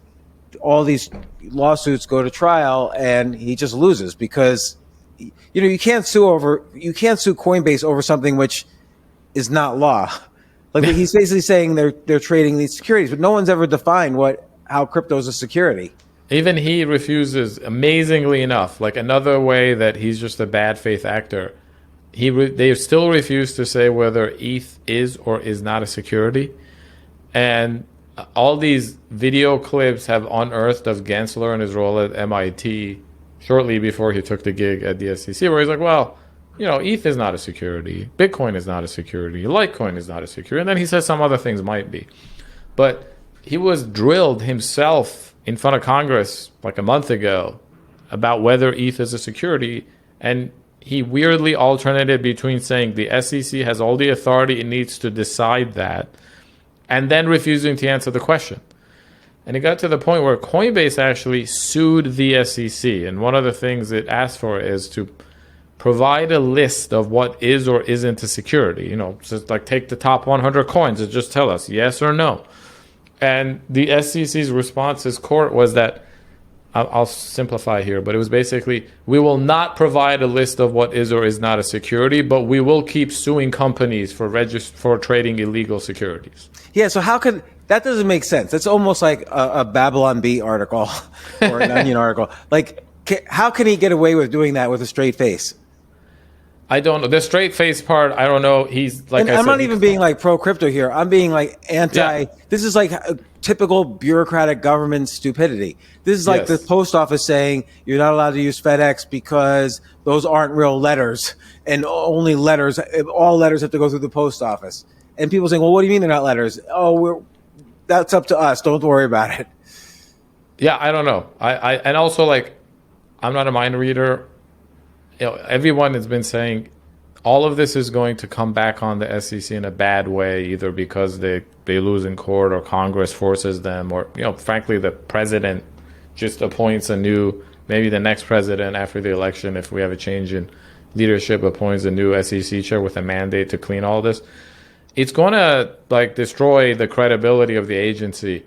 all these lawsuits go to trial and he just loses because, you can't sue Coinbase over something which is not law. Like he's basically saying they're trading these securities, but no one's ever defined how crypto is a security. Even he refuses, amazingly enough, like another way that he's just a bad faith actor. They still refuse to say whether ETH is or is not a security. And all these video clips have unearthed of Gensler and his role at MIT shortly before he took the gig at the SEC, where he's like, well, ETH is not a security. Bitcoin is not a security. Litecoin is not a security. And then he says some other things might be. But he was drilled himself in front of Congress like a month ago about whether ETH is a security. And he weirdly alternated between saying the SEC has all the authority it needs to decide that and then refusing to answer the question. And it got to the point where Coinbase actually sued the SEC. And one of the things it asked for is to provide a list of what is or isn't a security. Just like take the top 100 coins and just tell us yes or no. And the SEC's response to court was that, I'll simplify here, but it was basically, we will not provide a list of what is or is not a security, but we will keep suing companies for trading illegal securities. Yeah, so that doesn't make sense. It's almost like a Babylon Bee article or an Onion article. Like, how can he get away with doing that with a straight face? I don't know. The straight face part, I don't know. He's like, I'm not even being like pro crypto here. I'm being like anti. Yeah. This is like a typical bureaucratic government stupidity. This is like the post office saying you're not allowed to use FedEx because those aren't real letters, and all letters have to go through the post office. And people saying, well, what do you mean they're not letters? Oh, that's up to us. Don't worry about it. Yeah, I don't know. And also, like, I'm not a mind reader. Everyone has been saying all of this is going to come back on the SEC in a bad way, either because they lose in court or Congress forces them, or, frankly, the president just appoints maybe the next president after the election, if we have a change in leadership, appoints a new SEC chair with a mandate to clean all this. It's going to destroy the credibility of the agency.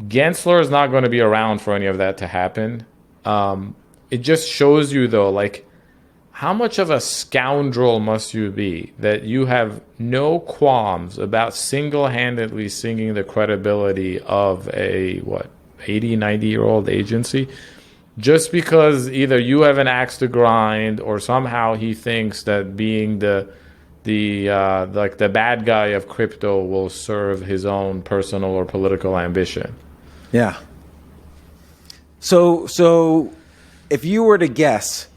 Gensler is not going to be around for any of that to happen. It just shows you, though, how much of a scoundrel must you be that you have no qualms about single-handedly sinking the credibility of a 80, 90-year-old agency just because either you have an axe to grind or somehow he thinks that being the bad guy of crypto will serve his own personal or political ambition. Yeah. So if you were to guess,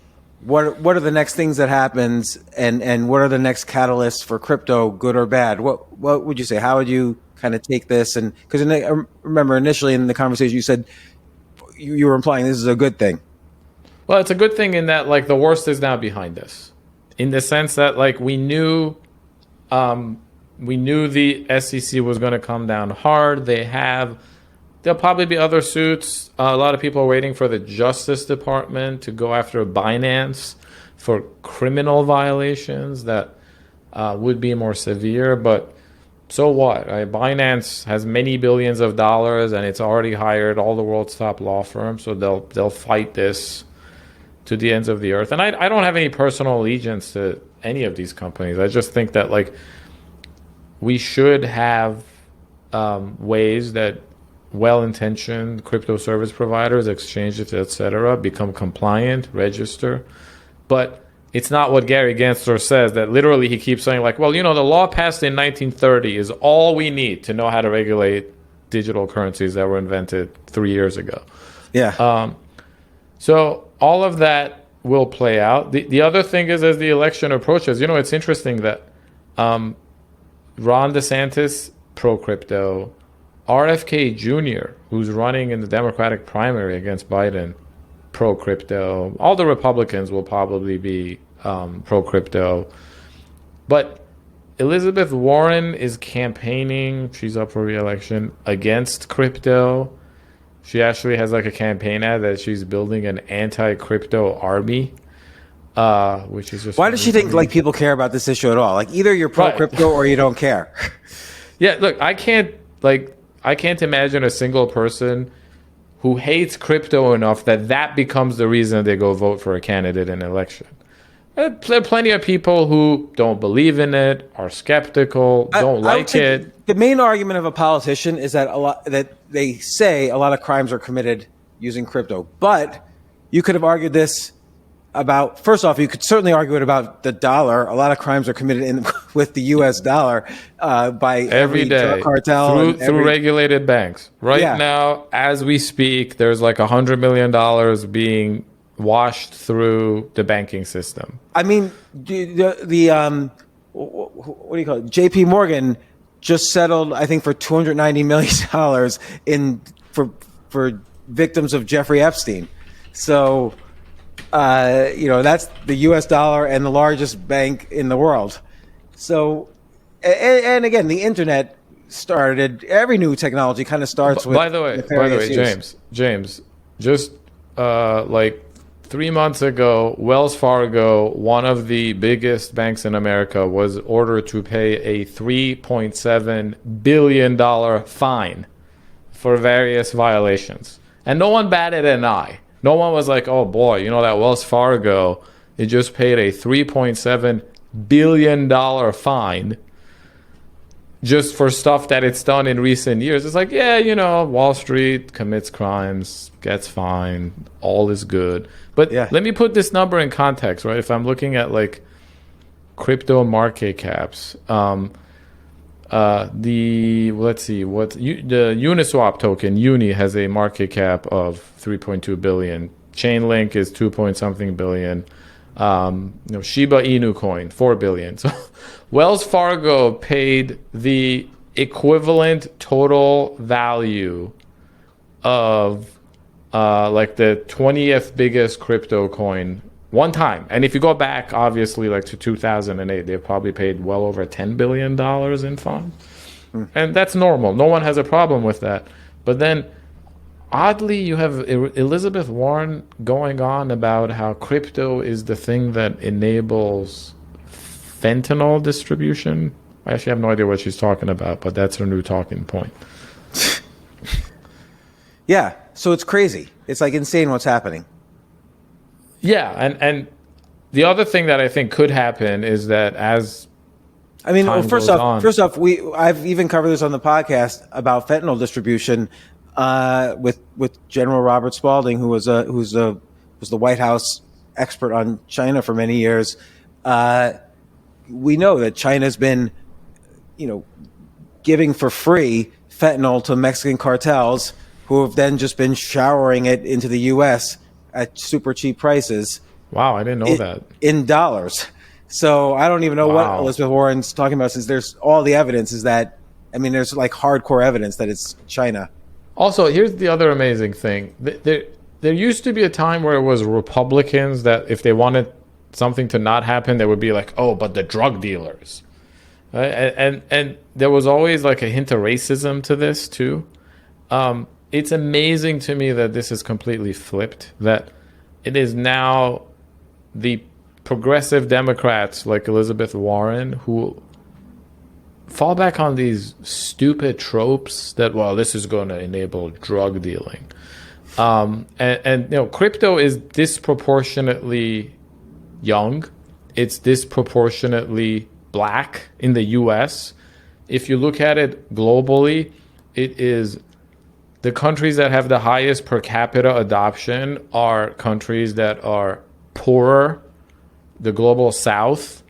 what are the next things that happens, and what are the next catalysts for crypto, good or bad? What would you say? How would you kind of take this? And because I remember initially in the conversation you said you were implying this is a good thing. Well, it's a good thing in that the worst is now behind us, in the sense that we knew the SEC was going to come down hard. There'll probably be other suits. A lot of people are waiting for the Justice Department to go after Binance for criminal violations that would be more severe. But so what? Binance has many billions of dollars, and it's already hired all the world's top law firms, so they'll fight this to the ends of the earth. And I don't have any personal allegiance to any of these companies. I just think that we should have ways that well-intentioned crypto service providers, exchanges, etc., become compliant, register. But it's not what Gary Gensler says, that literally he keeps saying the law passed in 1930 is all we need to know how to regulate digital currencies that were invented 3 years ago. Yeah. So all of that will play out. The other thing is, as the election approaches, it's interesting that Ron DeSantis, pro-crypto, RFK Jr., who's running in the Democratic primary against Biden, pro-crypto. All the Republicans will probably be pro-crypto. But Elizabeth Warren is campaigning, she's up for re-election, against crypto. She actually has a campaign ad that she's building an anti-crypto army, which is just... Why does she think people care about this issue at all? Either you're pro-crypto or you don't care. Yeah, look, I can't I can't imagine a single person who hates crypto enough that becomes the reason they go vote for a candidate in an election. There are plenty of people who don't believe in it, are skeptical, don't like it. The main argument of a politician is that they say a lot of crimes are committed using crypto. But you could have argued this about, first off, you could certainly argue it about the dollar. A lot of crimes are committed with the U.S. dollar by every day cartel through regulated banks. Right now, as we speak, there's like $100 million being washed through the banking system. I mean, the what do you call it? J.P. Morgan just settled, I think, for $290 million for victims of Jeffrey Epstein. So, that's the U.S. dollar and the largest bank in the world. So, and again, the internet started. Every new technology kind of starts with. By the way, James, just like 3 months ago, Wells Fargo, one of the biggest banks in America, was ordered to pay a $3.7 billion fine for various violations. And no one batted an eye. No one was like, oh boy, that Wells Fargo, it just paid a $3.7 billion fine just for stuff that it's done in recent years. It's like, Wall Street commits crimes, gets fined, all is good. But let me put this number in context, right? If I'm looking at like crypto market caps, the Uniswap token, Uni, has a market cap of 3.2 billion. Chainlink is 2 point something billion. Shiba Inu coin, 4 billion. So Wells Fargo paid the equivalent total value of like the 20th biggest crypto coin one time. And if you go back, obviously, like to 2008, they probably paid well over $10 billion in fines. And that's normal. No one has a problem with that. But then, oddly, you have Elizabeth Warren going on about how crypto is the thing that enables fentanyl distribution. I actually have no idea what she's talking about, but that's her new talking point. Yeah, so it's crazy. It's like insane what's happening. Yeah, and the other thing that I think could happen is that first off, I've even covered this on the podcast about fentanyl distribution with General Robert Spalding, who was the White House expert on China for many years. We know that China's been, giving for free fentanyl to Mexican cartels, who have then just been showering it into the U.S. at super cheap prices. Wow, I didn't know that. In dollars. So I don't even know what Elizabeth Warren's talking about, since there's all the evidence is that, there's like hardcore evidence that it's China. Also, here's the other amazing thing. There used to be a time where it was Republicans that if they wanted something to not happen, they would be like, oh, but the drug dealers. Right? And there was always like a hint of racism to this too. It's amazing to me that this is completely flipped, that it is now the progressive Democrats like Elizabeth Warren who fall back on these stupid tropes that, this is going to enable drug dealing. Crypto is disproportionately young. It's disproportionately black in the US. If you look at it globally, it is the countries that have the highest per capita adoption are countries that are poorer, the global south,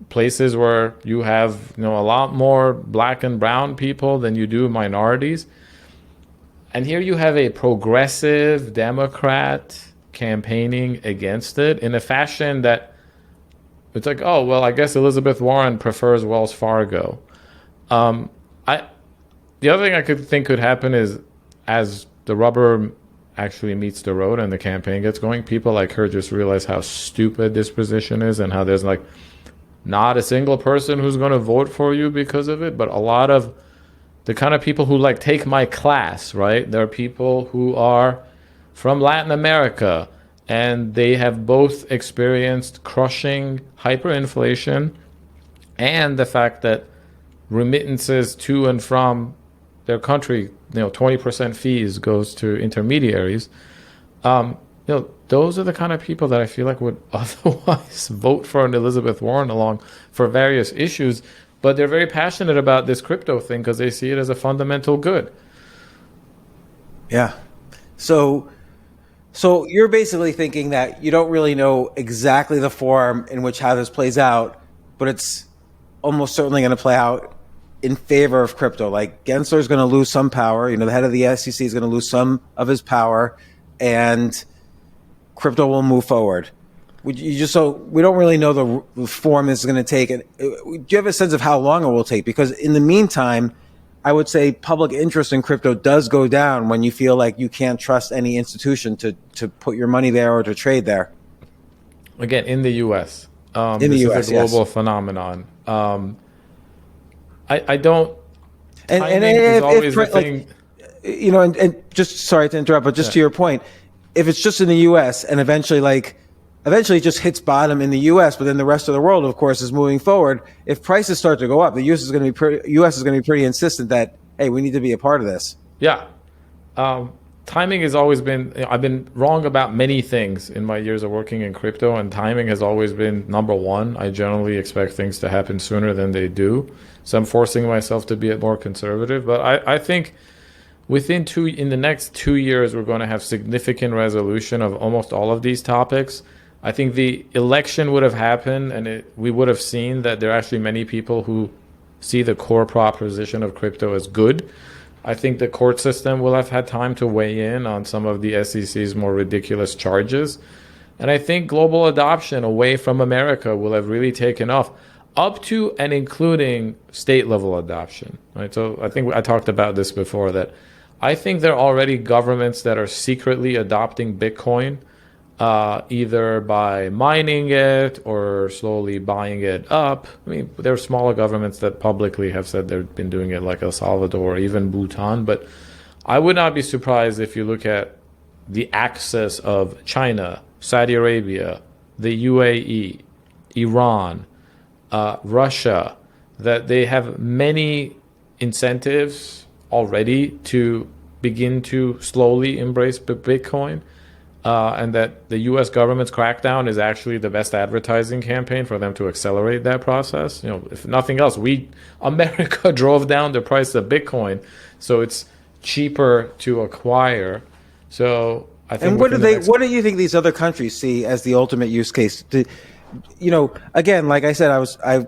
places where you have a lot more black and brown people than you do minorities. And here you have a progressive Democrat campaigning against it in a fashion that it's like, I guess Elizabeth Warren prefers Wells Fargo. The other thing I could think could happen is as the rubber actually meets the road and the campaign gets going, people like her just realize how stupid this position is and how there's like not a single person who's going to vote for you because of it, but a lot of the kind of people who like take my class, right? There are people who are from Latin America and they have both experienced crushing hyperinflation and the fact that remittances to and from their country, 20% fees goes to intermediaries. Those are the kind of people that I feel like would otherwise vote for an Elizabeth Warren along for various issues, but they're very passionate about this crypto thing because they see it as a fundamental good. Yeah. So you're basically thinking that you don't really know exactly the form in which how this plays out, but it's almost certainly going to play out in favor of crypto. Like Gensler is going to lose some power. The head of the SEC is going to lose some of his power, and crypto will move forward. So we don't really know the form this is going to take. Do you have a sense of how long it will take? Because in the meantime, I would say public interest in crypto does go down when you feel like you can't trust any institution to put your money there or to trade there. Again, in the U.S. In the U.S., is a global phenomenon. I don't. And is always the thing. And just sorry to interrupt, but just to your point, if it's just in the U.S. and eventually it just hits bottom in the U.S., but then the rest of the world, of course, is moving forward. If prices start to go up, the U.S. is going to be pretty insistent that, hey, we need to be a part of this. Yeah. Timing has always been, I've been wrong about many things in my years of working in crypto, and timing has always been number one. I generally expect things to happen sooner than they do. So I'm forcing myself to be more conservative. But I think in the next 2 years, we're going to have significant resolution of almost all of these topics. I think the election would have happened, and we would have seen that there are actually many people who see the core proposition of crypto as good. I think the court system will have had time to weigh in on some of the SEC's more ridiculous charges. And I think global adoption away from America will have really taken off, up to and including state level adoption. Right? So I think I talked about this before, that I think there are already governments that are secretly adopting Bitcoin, either by mining it or slowly buying it up. I mean, there are smaller governments that publicly have said they've been doing it, like El Salvador or even Bhutan. But I would not be surprised if you look at the access of China, Saudi Arabia, the UAE, Iran, Russia, that they have many incentives already to begin to slowly embrace Bitcoin. And that the U.S. government's crackdown is actually the best advertising campaign for them to accelerate that process. If nothing else, America drove down the price of Bitcoin, so it's cheaper to acquire. So I think. And what do you think these other countries see as the ultimate use case? Again, like I said, I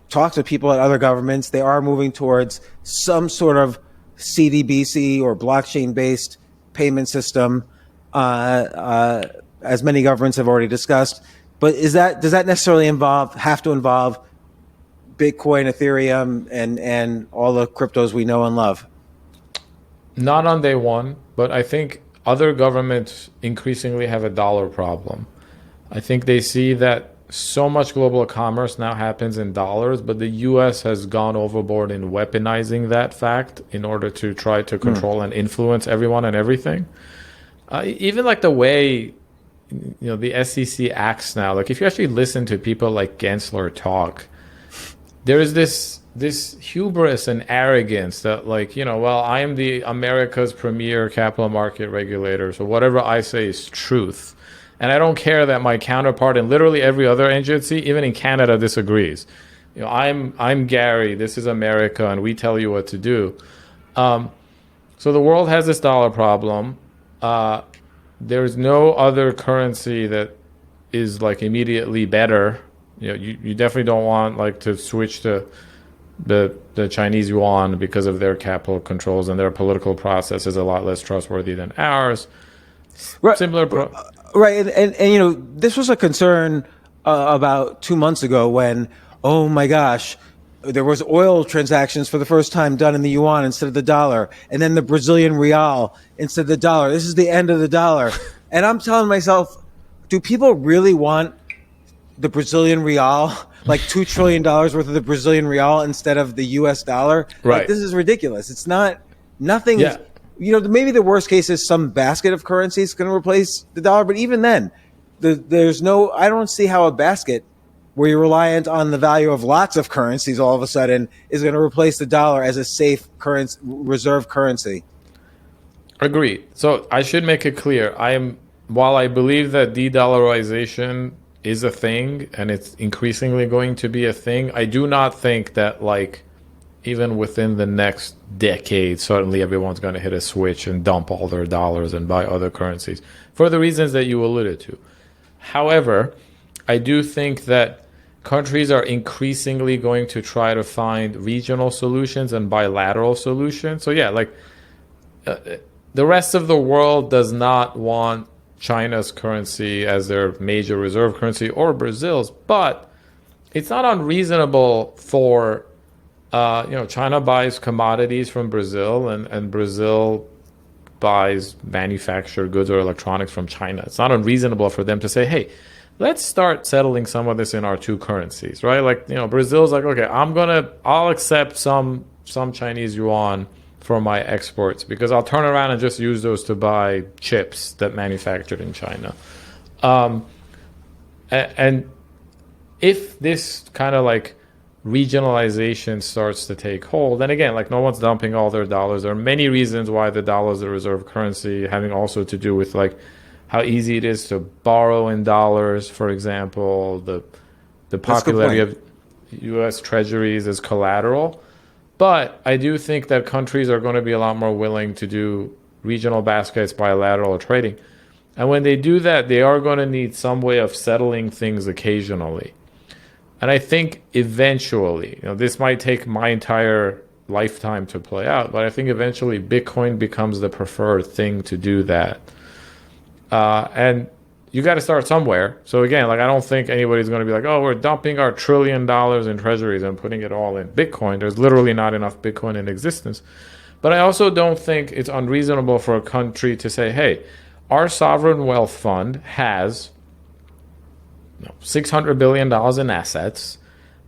talked to people at other governments. They are moving towards some sort of CDBC or blockchain-based payment system. As many governments have already discussed, but does that necessarily have to involve Bitcoin, Ethereum, and all the cryptos we know and love? Not on day one, but I think other governments increasingly have a dollar problem. I think they see that so much global commerce now happens in dollars, but the U.S. has gone overboard in weaponizing that fact in order to try to control and influence everyone and everything. Even like the way, the SEC acts now. Like if you actually listen to people like Gensler talk, there is this hubris and arrogance that I am the America's premier capital market regulator, so whatever I say is truth. And I don't care that my counterpart in literally every other agency, even in Canada, disagrees. I'm Gary, this is America, and we tell you what to do. So the world has this dollar problem. There's no other currency that is like immediately better. You definitely don't want to switch to the Chinese yuan because of their capital controls, and their political process is a lot less trustworthy than ours. Right. Similar. Right. And this was a concern about 2 months ago when, oh my gosh, there was oil transactions for the first time done in the yuan instead of the dollar, and then the Brazilian real instead of the dollar. This is the end of the dollar. And I'm telling myself, do people really want the Brazilian real, like $2 trillion worth of the Brazilian real instead of the US dollar? Right. Like, this is ridiculous. It's nothing. Yeah. Maybe the worst case is some basket of currencies going to replace the dollar. But even then, I don't see how a basket where you're reliant on the value of lots of currencies all of a sudden is going to replace the dollar as a safe currency, reserve currency. Agreed. So I should make it clear. While I believe that de-dollarization is a thing and it's increasingly going to be a thing, I do not think that like even within the next decade, suddenly everyone's going to hit a switch and dump all their dollars and buy other currencies for the reasons that you alluded to. However, I do think that countries are increasingly going to try to find regional solutions and bilateral solutions. So yeah, like the rest of the world does not want China's currency as their major reserve currency or Brazil's, but it's not unreasonable for China buys commodities from Brazil and Brazil buys manufactured goods or electronics from China. It's not unreasonable for them to say, hey, let's start settling some of this in our two currencies, right? Like, Brazil's like, okay, I'll accept some Chinese yuan for my exports because I'll turn around and just use those to buy chips that manufactured in China. And if this kind of like regionalization starts to take hold, and again, like no one's dumping all their dollars. There are many reasons why the dollar is a reserve currency, having also to do with like how easy it is to borrow in dollars, for example, the popularity of U.S. treasuries as collateral. But I do think that countries are going to be a lot more willing to do regional baskets, bilateral trading. And when they do that, they are going to need some way of settling things occasionally. And I think eventually, this might take my entire lifetime to play out, but I think eventually Bitcoin becomes the preferred thing to do that. And you got to start somewhere. So again, like I don't think anybody's going to be like, oh, we're dumping our $1 trillion in treasuries and putting it all in Bitcoin. There's literally not enough Bitcoin in existence. But I also don't think it's unreasonable for a country to say, hey, our sovereign wealth fund has $600 billion in assets,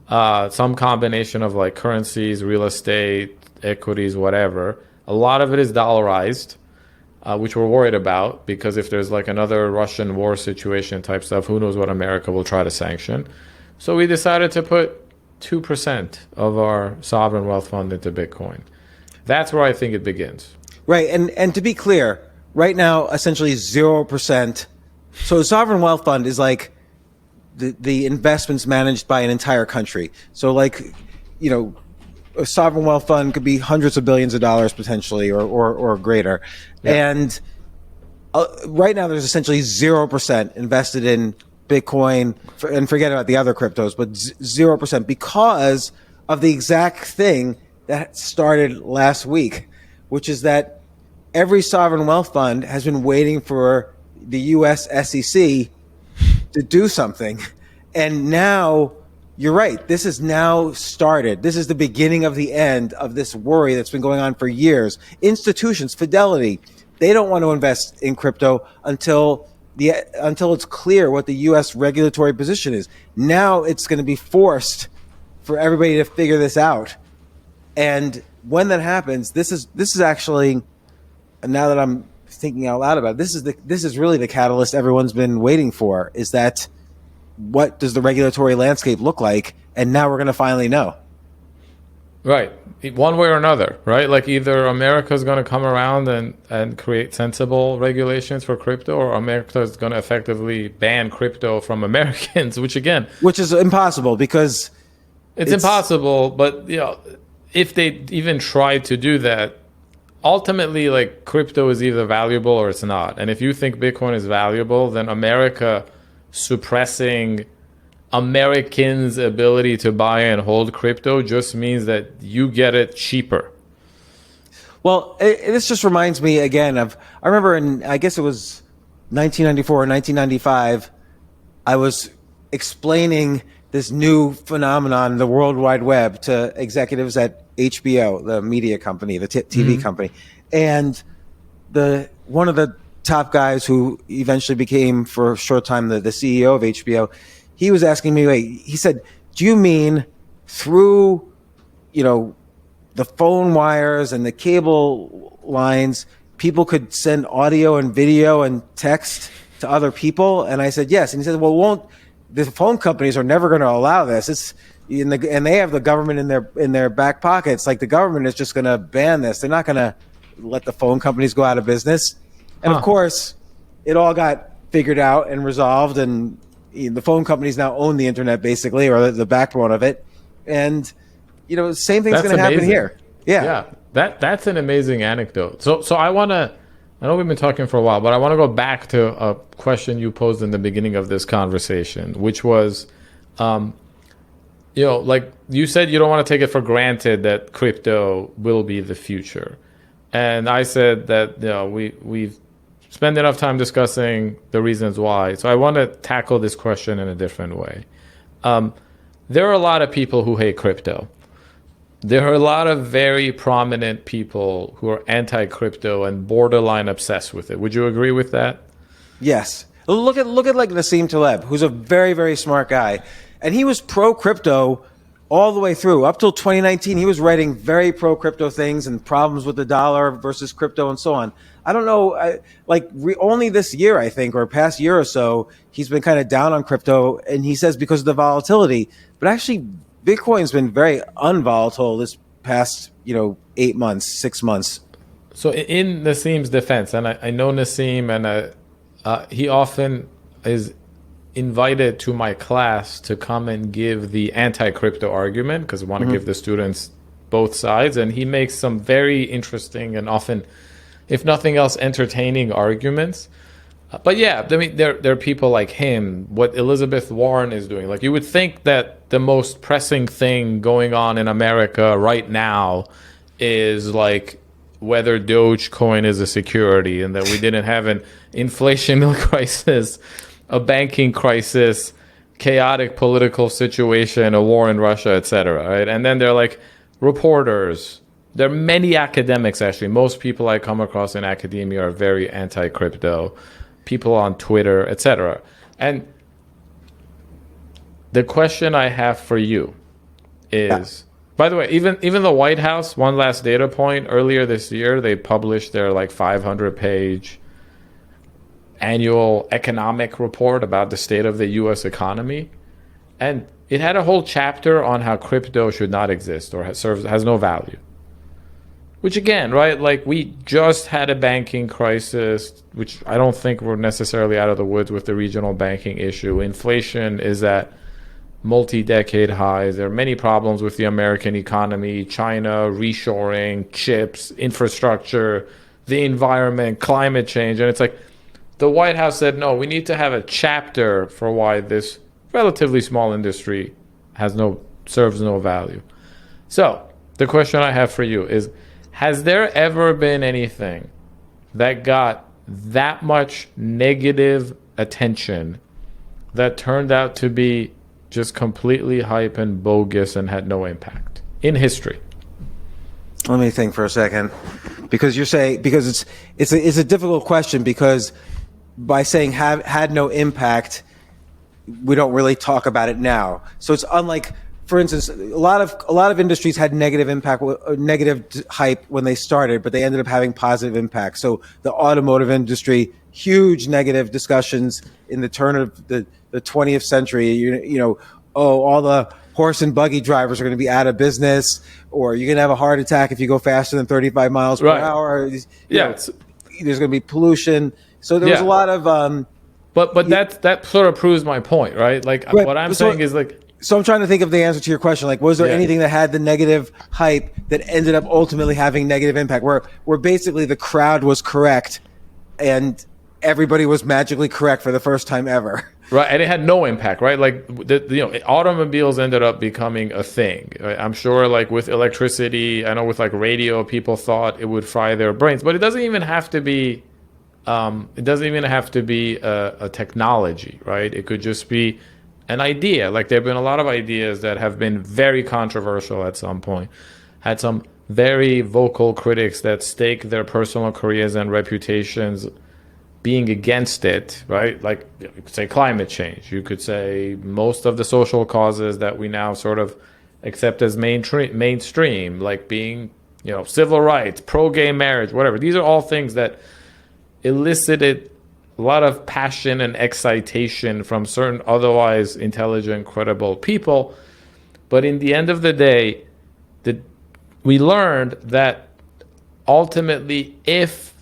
some combination of like currencies, real estate, equities, whatever. A lot of it is dollarized, which we're worried about because if there's like another Russian war situation type stuff, who knows what America will try to sanction. So we decided to put 2% of our sovereign wealth fund into Bitcoin. That's where I think it begins. Right. And to be clear, right now, essentially 0%. So the sovereign wealth fund is like the investments managed by an entire country. So like, a sovereign wealth fund could be hundreds of billions of dollars potentially or greater. Yeah. And right now there's essentially 0% invested in Bitcoin and forget about the other cryptos, but 0% because of the exact thing that started last week, which is that every sovereign wealth fund has been waiting for the U.S. SEC to do something. And now, you're right, this has now started. This is the beginning of the end of this worry that's been going on for years. Institutions, Fidelity, they don't want to invest in crypto until it's clear what the U.S. regulatory position is. Now it's going to be forced for everybody to figure this out. And when that happens, this is actually, now that I'm thinking out loud about it, this is really the catalyst everyone's been waiting for, is that what does the regulatory landscape look like? And now we're going to finally know. Right. One way or another, right? Like either America is going to come around and create sensible regulations for crypto, or America is going to effectively ban crypto from Americans, which is impossible because it's impossible. But if they even try to do that, ultimately, like crypto is either valuable or it's not. And if you think Bitcoin is valuable, then America suppressing Americans' ability to buy and hold crypto just means that you get it cheaper. Well, this just reminds me again I remember I guess it was 1994 or 1995, I was explaining this new phenomenon, the World Wide Web, to executives at HBO, the media company, the TV company. And one of the top guys who eventually became, for a short time, the CEO of HBO, he was asking me, he said, do you mean through, the phone wires and the cable lines, people could send audio and video and text to other people? And I said, yes. And he said, well, the phone companies are never going to allow this. It's and they have the government in their back pockets. Like the government is just going to ban this. They're not going to let the phone companies go out of business. And of course, it all got figured out and resolved, and the phone companies now own the internet basically, or the backbone of it. And same thing's going to happen here. Yeah. That's an amazing anecdote. So I know we've been talking for a while, but I want to go back to a question you posed in the beginning of this conversation, which was, like you said, you don't want to take it for granted that crypto will be the future. And I said that, we've spent enough time discussing the reasons why. So I want to tackle this question in a different way. There are a lot of people who hate crypto. There are a lot of very prominent people who are anti-crypto and borderline obsessed with it. Would you agree with that? Yes. Look at like Nassim Taleb, who's a very, very smart guy. And he was pro-crypto all the way through. Up till 2019, he was writing very pro-crypto things and problems with the dollar versus crypto and so on. I don't know, only this year, I think, or past year or so, he's been kind of down on crypto. And he says because of the volatility. But actually, Bitcoin's been very unvolatile this past, 8 months, 6 months. So in Nassim's defense, and I know Nassim, and he often is invited to my class to come and give the anti-crypto argument, because I want to give the students both sides. And he makes some very interesting and often, if nothing else, entertaining arguments. But yeah, I mean, there are people like him, what Elizabeth Warren is doing. Like, you would think that the most pressing thing going on in America right now is like whether Dogecoin is a security, and that we didn't have an inflation crisis, a banking crisis, chaotic political situation, a war in Russia, etc. Right? And then they're like reporters. There are many academics, actually. Most people I come across in academia are very anti-crypto. People on Twitter, etc. And the question I have for you is, by the way, even the White House, one last data point, earlier this year, they published their 500-page annual economic report about the state of the U.S. economy. And it had a whole chapter on how crypto should not exist or has no value. Which again, right, like we just had a banking crisis, which I don't think we're necessarily out of the woods with the regional banking issue. Inflation is at multi-decade highs. There are many problems with the American economy, China, reshoring, chips, infrastructure, the environment, climate change. And it's like the White House said, no, we need to have a chapter for why this relatively small industry serves no value. So the question I have for you is, has there ever been anything that got that much negative attention that turned out to be just completely hype and bogus and had no impact in history? Let me think for a second, because it's a difficult question, because by saying had no impact, we don't really talk about it now. So it's unlike, for instance, a lot of industries had negative impact, negative hype when they started, but they ended up having positive impact. So the automotive industry, huge negative discussions in the turn of the 20th century. All the horse and buggy drivers are going to be out of business, or you're going to have a heart attack if you go faster than 35 miles per hour. There's going to be pollution. So there was a lot of. But that sort of proves my point, right? Like what I'm saying is like. So I'm trying to think of the answer to your question. Like, was there anything that had the negative hype that ended up ultimately having negative impact, where basically the crowd was correct and everybody was magically correct for the first time ever? Right, and it had no impact, right? Like, automobiles ended up becoming a thing. Right? I'm sure, like with electricity, I know with like radio, people thought it would fry their brains, but it doesn't even have to be. It doesn't even have to be a technology, right? It could just be an idea. Like, there have been a lot of ideas that have been very controversial at some point, had some very vocal critics that stake their personal careers and reputations being against it, right? Like, you could say climate change. You could say most of the social causes that we now sort of accept as mainstream, like being, civil rights, pro-gay marriage, whatever. These are all things that elicited a lot of passion and excitation from certain otherwise intelligent, credible people. But in the end of the day, we learned that ultimately, if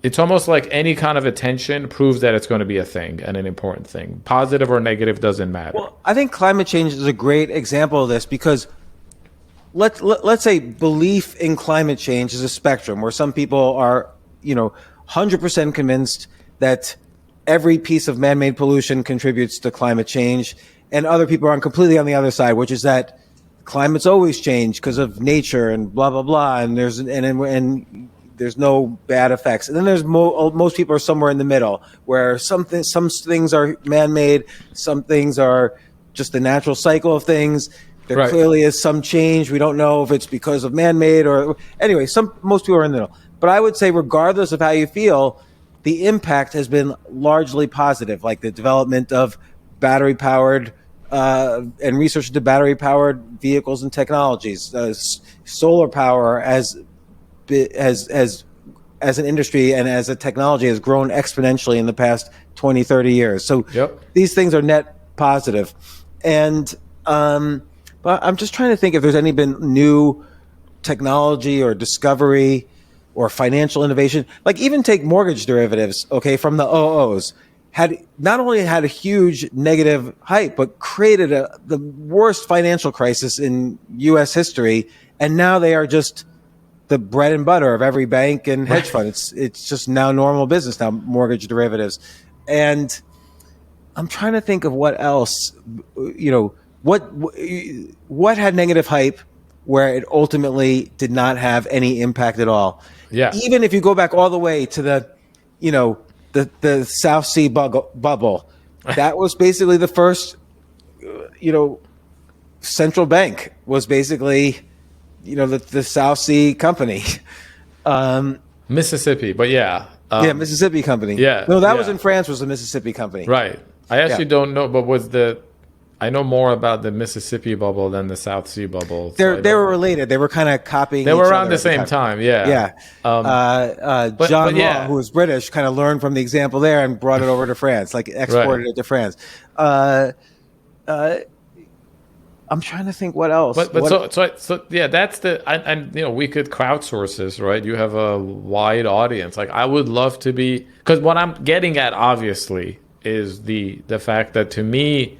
it's almost like any kind of attention proves that it's going to be a thing and an important thing, positive or negative doesn't matter. Well, I think climate change is a great example of this because let's say belief in climate change is a spectrum where some people are, 100% convinced that every piece of man-made pollution contributes to climate change, and other people are completely on the other side, which is that climate's always changed because of nature and blah blah blah, and there's no bad effects. And then there's most people are somewhere in the middle, where some things are man-made, some things are just the natural cycle of things. There clearly is some change. We don't know if it's because of man-made or anyway. Most people are in the middle. But I would say, regardless of how you feel, the impact has been largely positive, like the development of battery-powered and research into battery-powered vehicles and technologies, solar power as an industry and as a technology has grown exponentially in the past 20, 30 years. So these things are net positive. And but I'm just trying to think if there's been new technology or discovery or financial innovation. Like even take mortgage derivatives, okay, from the OOs. Had not only had a huge negative hype, but created the worst financial crisis in U.S. history, and now they are just the bread and butter of every bank and hedge fund. It's just now normal business now, mortgage derivatives. And I'm trying to think of what else, what had negative hype where it ultimately did not have any impact at all. Yeah. Even if you go back all the way to the South Sea bubble, that was basically the first, central bank was basically, the South Sea company. Mississippi, but yeah. Mississippi company. Yeah. No, that was in France, was the Mississippi company. Right. I actually don't know, but I know more about the Mississippi bubble than the South Sea bubble. They were related. They were kind of copying. They were around the same time. Yeah. Yeah. John Law, who was British, kind of learned from the example there and brought it over to France, like exported it to France. I'm trying to think what else. So that's we could crowdsource this, right? You have a wide audience. Like I would love to be, because what I'm getting at obviously is the fact that, to me,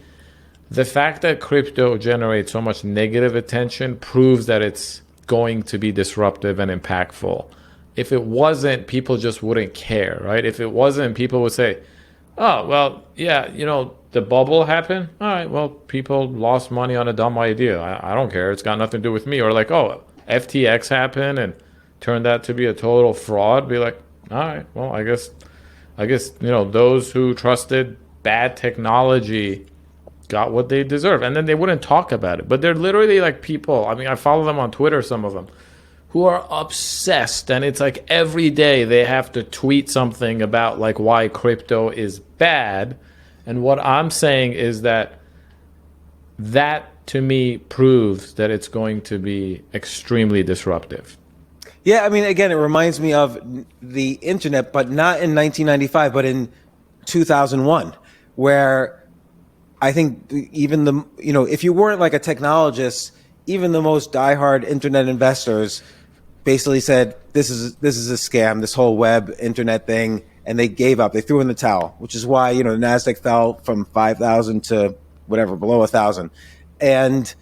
the fact that crypto generates so much negative attention proves that it's going to be disruptive and impactful. If it wasn't, people just wouldn't care, right? If it wasn't, people would say, oh, well, yeah, the bubble happened. All right, well, people lost money on a dumb idea. I don't care. It's got nothing to do with me. Or like, oh, FTX happened and turned out to be a total fraud. Be like, all right, well, I guess, those who trusted bad technology got what they deserve. And then they wouldn't talk about it. But they're literally like people. I mean, I follow them on Twitter, some of them, who are obsessed. And it's like every day they have to tweet something about like why crypto is bad. And what I'm saying is that to me proves that it's going to be extremely disruptive. Yeah, I mean, again, it reminds me of the internet, but not in 1995, but in 2001, where I think even if you weren't like a technologist, even the most diehard internet investors basically said, this is a scam, this whole web internet thing, and they gave up. They threw in the towel, which is why, the NASDAQ fell from 5,000 to whatever, below 1,000. And,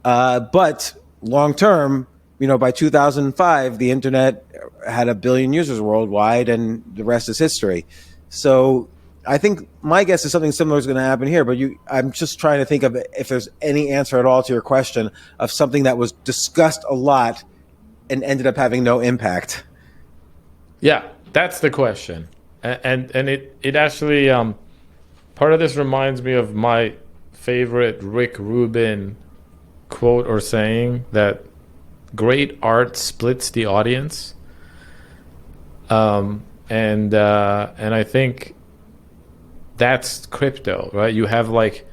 but long term, by 2005, the internet had 1 billion users worldwide, and the rest is history. So I think my guess is something similar is going to happen here, but I'm just trying to think of if there's any answer at all to your question of something that was discussed a lot and ended up having no impact. Yeah, that's the question. And it actually, part of this reminds me of my favorite Rick Rubin quote or saying, that great art splits the audience. And I think that's crypto, right? You have like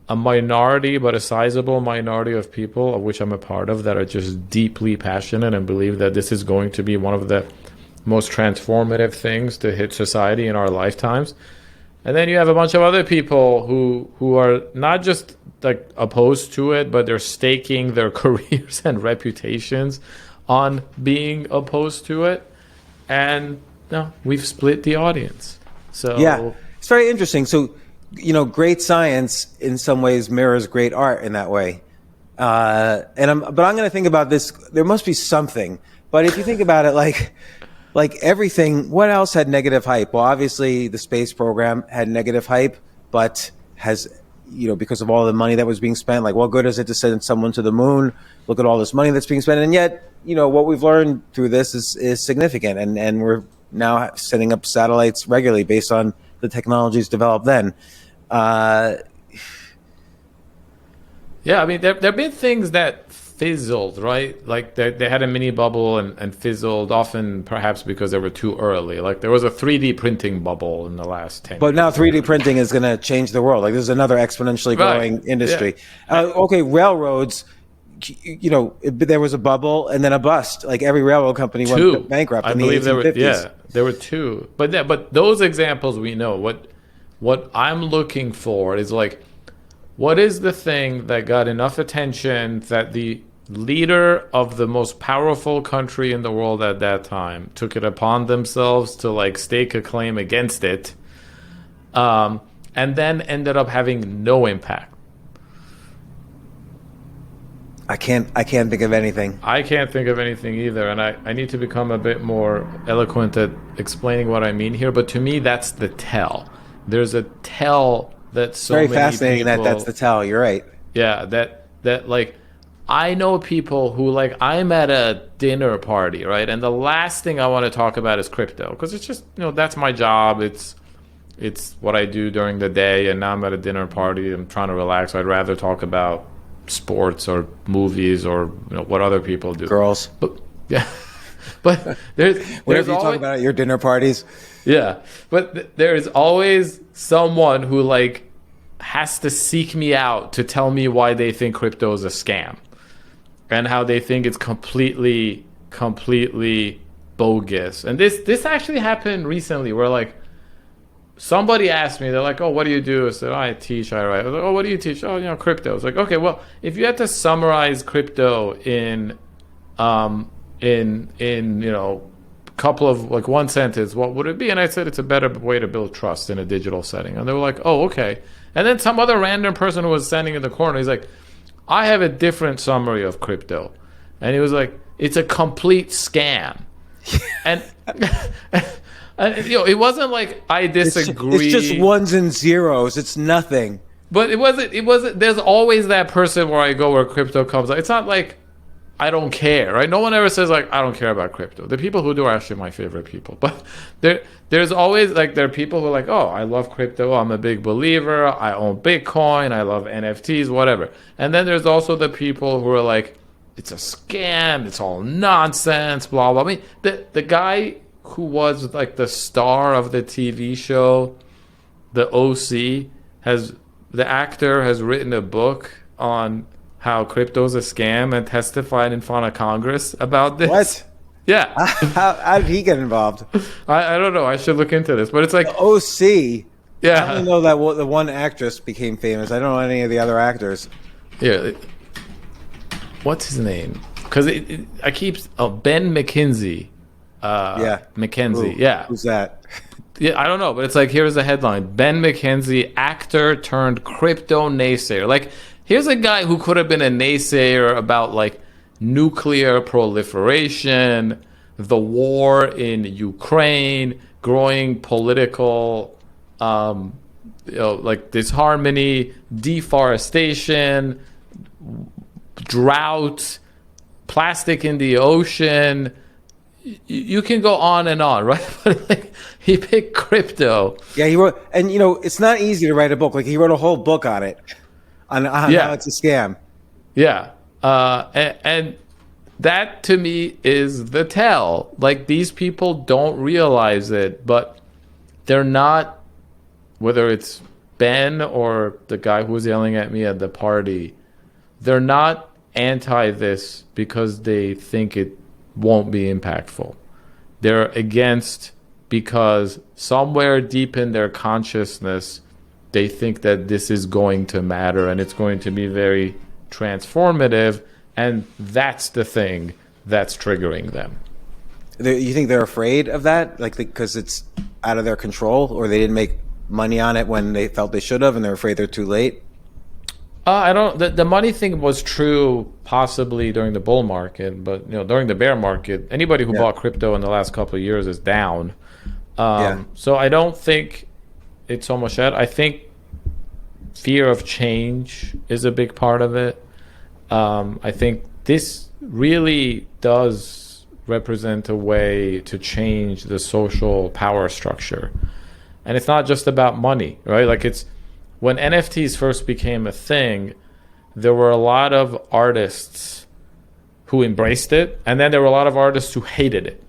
a minority, but a sizable minority of people, of which I'm a part of, that are just deeply passionate and believe that this is going to be one of the most transformative things to hit society in our lifetimes. And then you have a bunch of other people who are not just like opposed to it, but they're staking their careers and reputations on being opposed to it. And we've split the audience. So yeah, it's very interesting. So, great science in some ways mirrors great art in that way. But I'm going to think about this. There must be something. But if you think about it, like everything, what else had negative hype? Well, obviously the space program had negative hype, but has, because of all the money that was being spent, like what good is it to send someone to the moon? Look at all this money that's being spent. And yet, what we've learned through this is significant. And we're now setting up satellites regularly based on the technologies developed then. Yeah, I mean, there have been things that fizzled, right? Like they had a mini bubble and fizzled, often perhaps because they were too early. Like there was a 3D printing bubble in the last 10 years. But now 3D printing is going to change the world. Like there's another exponentially growing industry. Yeah. Okay, railroads, there was a bubble and then a bust. Like every railroad company went bankrupt in the 1850s. There were two. But those examples we know. What I'm looking for is like, what is the thing that got enough attention that the leader of the most powerful country in the world at that time took it upon themselves to like stake a claim against it, and then ended up having no impact? I can't think of anything. I can't think of anything either, and I need to become a bit more eloquent at explaining what I mean here. But to me, that's the tell. There's a tell. That's so very many fascinating people, that's the tell. You're right. Yeah, that like I know people who like I'm at a dinner party, right? And the last thing I want to talk about is crypto because it's just that's my job. It's what I do during the day, and now I'm at a dinner party. I'm trying to relax. So I'd rather talk about sports or movies or what other people do. Girls. But yeah, but there's whatever you talk about at your dinner parties. Yeah, but there's always someone who like has to seek me out to tell me why they think crypto is a scam and how they think it's completely bogus. And this actually happened recently where like somebody asked me, they're like, "Oh, what do you do?" I said, "Oh, I teach, I write." I was like, "Oh, what do you teach?" "Oh, crypto." It's like, okay, well, if you had to summarize crypto in couple of like one sentence, what would it be? And I said it's a better way to build trust in a digital setting. And they were like, oh, okay. And then some other random person who was standing in the corner, he's like, I have a different summary of crypto. And he was like, it's a complete scam. and it wasn't like I disagree. It's just ones and zeros. It's nothing. But it wasn't there's always that person where I go where crypto comes out. It's not like I don't care, right? No one ever says like I don't care about crypto. The people who do are actually my favorite people. But there's always like there are people who are like, oh, I love crypto. I'm a big believer. I own Bitcoin. I love NFTs, whatever. And then there's also the people who are like, it's a scam. It's all nonsense. Blah blah. I mean, the guy who was like the star of the TV show, the OC, the actor has written a book on how crypto is a scam and testified in front of Congress about this. What? Yeah. How did he get involved? I don't know. I should look into this. But it's like... The OC? Yeah. I only know that the one actress became famous. I don't know any of the other actors. Yeah. What's his name? Because I keep... Oh, Ben McKenzie. Yeah. McKenzie. Yeah. Who's that? Yeah, I don't know. But it's like, here's the headline. Ben McKenzie, actor turned crypto naysayer. Like... Here's a guy who could have been a naysayer about like nuclear proliferation, the war in Ukraine, growing political, like disharmony, deforestation, drought, plastic in the ocean. You can go on and on, right? But like, he picked crypto. Yeah, he wrote, and it's not easy to write a book. Like he wrote a whole book on it. On how it's a scam. Yeah. And that to me is the tell. Like these people don't realize it, but they're not, whether it's Ben or the guy who was yelling at me at the party, they're not anti this because they think it won't be impactful. they're against because somewhere deep in their consciousness, they think that this is going to matter and it's going to be very transformative. And that's the thing that's triggering them. You think they're afraid of that? Like, because it's out of their control, or they didn't make money on it when they felt they should have and they're afraid they're too late? I don't. The money thing was true possibly during the bull market, but during the bear market, anybody who bought crypto in the last couple of years is down. So I don't think it's so much that. I think fear of change is a big part of it. I think this really does represent a way to change the social power structure, and it's not just about money, right? Like when NFTs first became a thing, there were a lot of artists who embraced it, and then there were a lot of artists who hated it.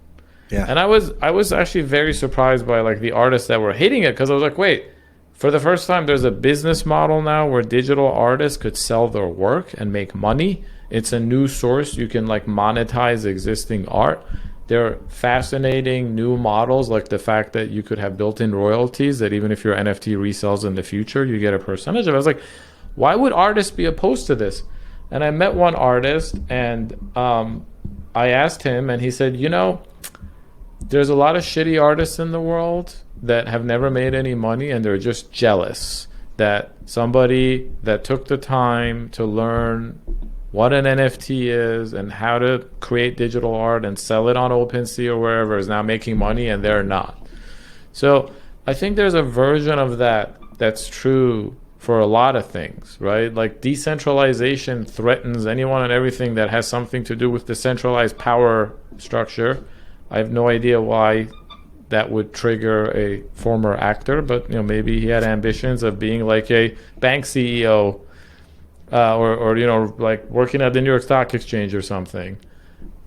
Yeah. And I was actually very surprised by like the artists that were hating it, because I was like, wait, for the first time there's a business model now where digital artists could sell their work and make money. It's a new source. You can like monetize existing art. There are fascinating new models, like the fact that you could have built-in royalties, that even if your NFT resells in the future, you get a percentage of it. I was like, why would artists be opposed to this? And I met one artist, and I asked him, and he said, there's a lot of shitty artists in the world that have never made any money, and they're just jealous that somebody that took the time to learn what an NFT is and how to create digital art and sell it on OpenSea or wherever is now making money, and they're not. So I think there's a version of that that's true for a lot of things, right? Like decentralization threatens anyone and everything that has something to do with the centralized power structure. I have no idea why that would trigger a former actor, but maybe he had ambitions of being like a bank CEO, or like working at the New York Stock Exchange or something.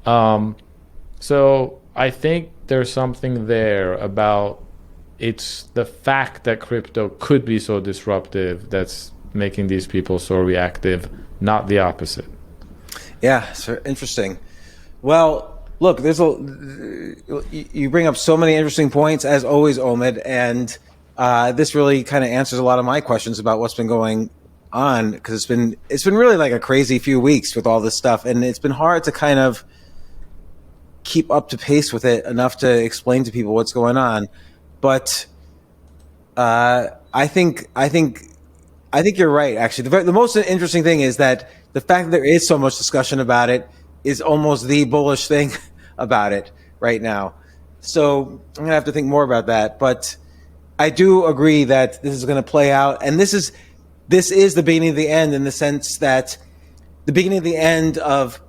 So I think there's something there about it's the fact that crypto could be so disruptive that's making these people so reactive, not the opposite. Yeah, so interesting. Well, look, you bring up so many interesting points, as always, Omid, and this really kind of answers a lot of my questions about what's been going on, because it's been really like a crazy few weeks with all this stuff, and it's been hard to kind of keep up to pace with it enough to explain to people what's going on. But I think you're right. Actually, the most interesting thing is that the fact that there is so much discussion about it is almost the bullish thing about it right now. So I'm gonna have to think more about that. But I do agree that this is going to play out, and this is the beginning of the end, in the sense that the beginning of the end of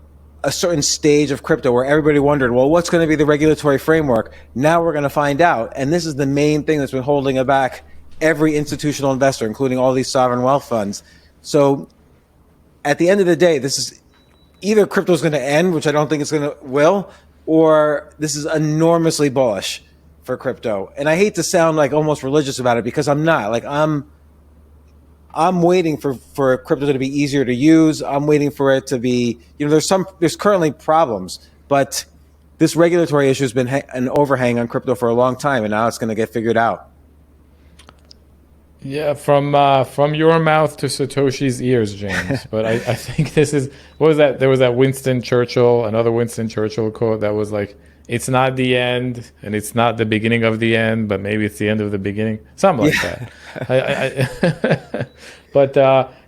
a certain stage of crypto where everybody wondered, well, what's going to be the regulatory framework? Now we're going to find out. And this is the main thing that's been holding back every institutional investor, including all these sovereign wealth funds. So at the end of the day, this is either crypto is going to end, which I don't think it's will, or this is enormously bullish for crypto. And I hate to sound like almost religious about it, because I'm not. Like I'm waiting for crypto to be easier to use. I'm waiting for it to be, there's currently problems, but this regulatory issue has been an overhang on crypto for a long time, and now it's going to get figured out. Yeah, from your mouth to Satoshi's ears, James. But I think this is, what was that? There was that another Winston Churchill quote that was like, it's not the end and it's not the beginning of the end, but maybe it's the end of the beginning. Something like that. But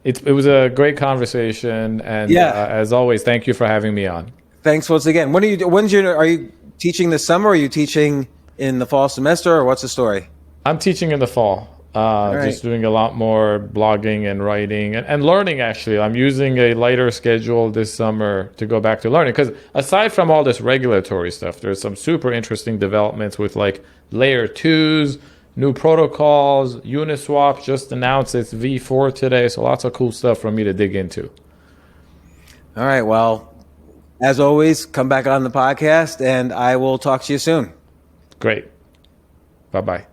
it was a great conversation. And as always, thank you for having me on. Thanks once again. Are you teaching this summer? Or are you teaching in the fall semester, or what's the story? I'm teaching in the fall. Just doing a lot more blogging and writing and learning. Actually, I'm using a lighter schedule this summer to go back to learning, because aside from all this regulatory stuff, there's some super interesting developments with like layer 2s, new protocols. Uniswap just announced its V4 today, so lots of cool stuff for me to dig into. All right, well, as always, come back on the podcast and I will talk to you soon. Great. Bye-bye.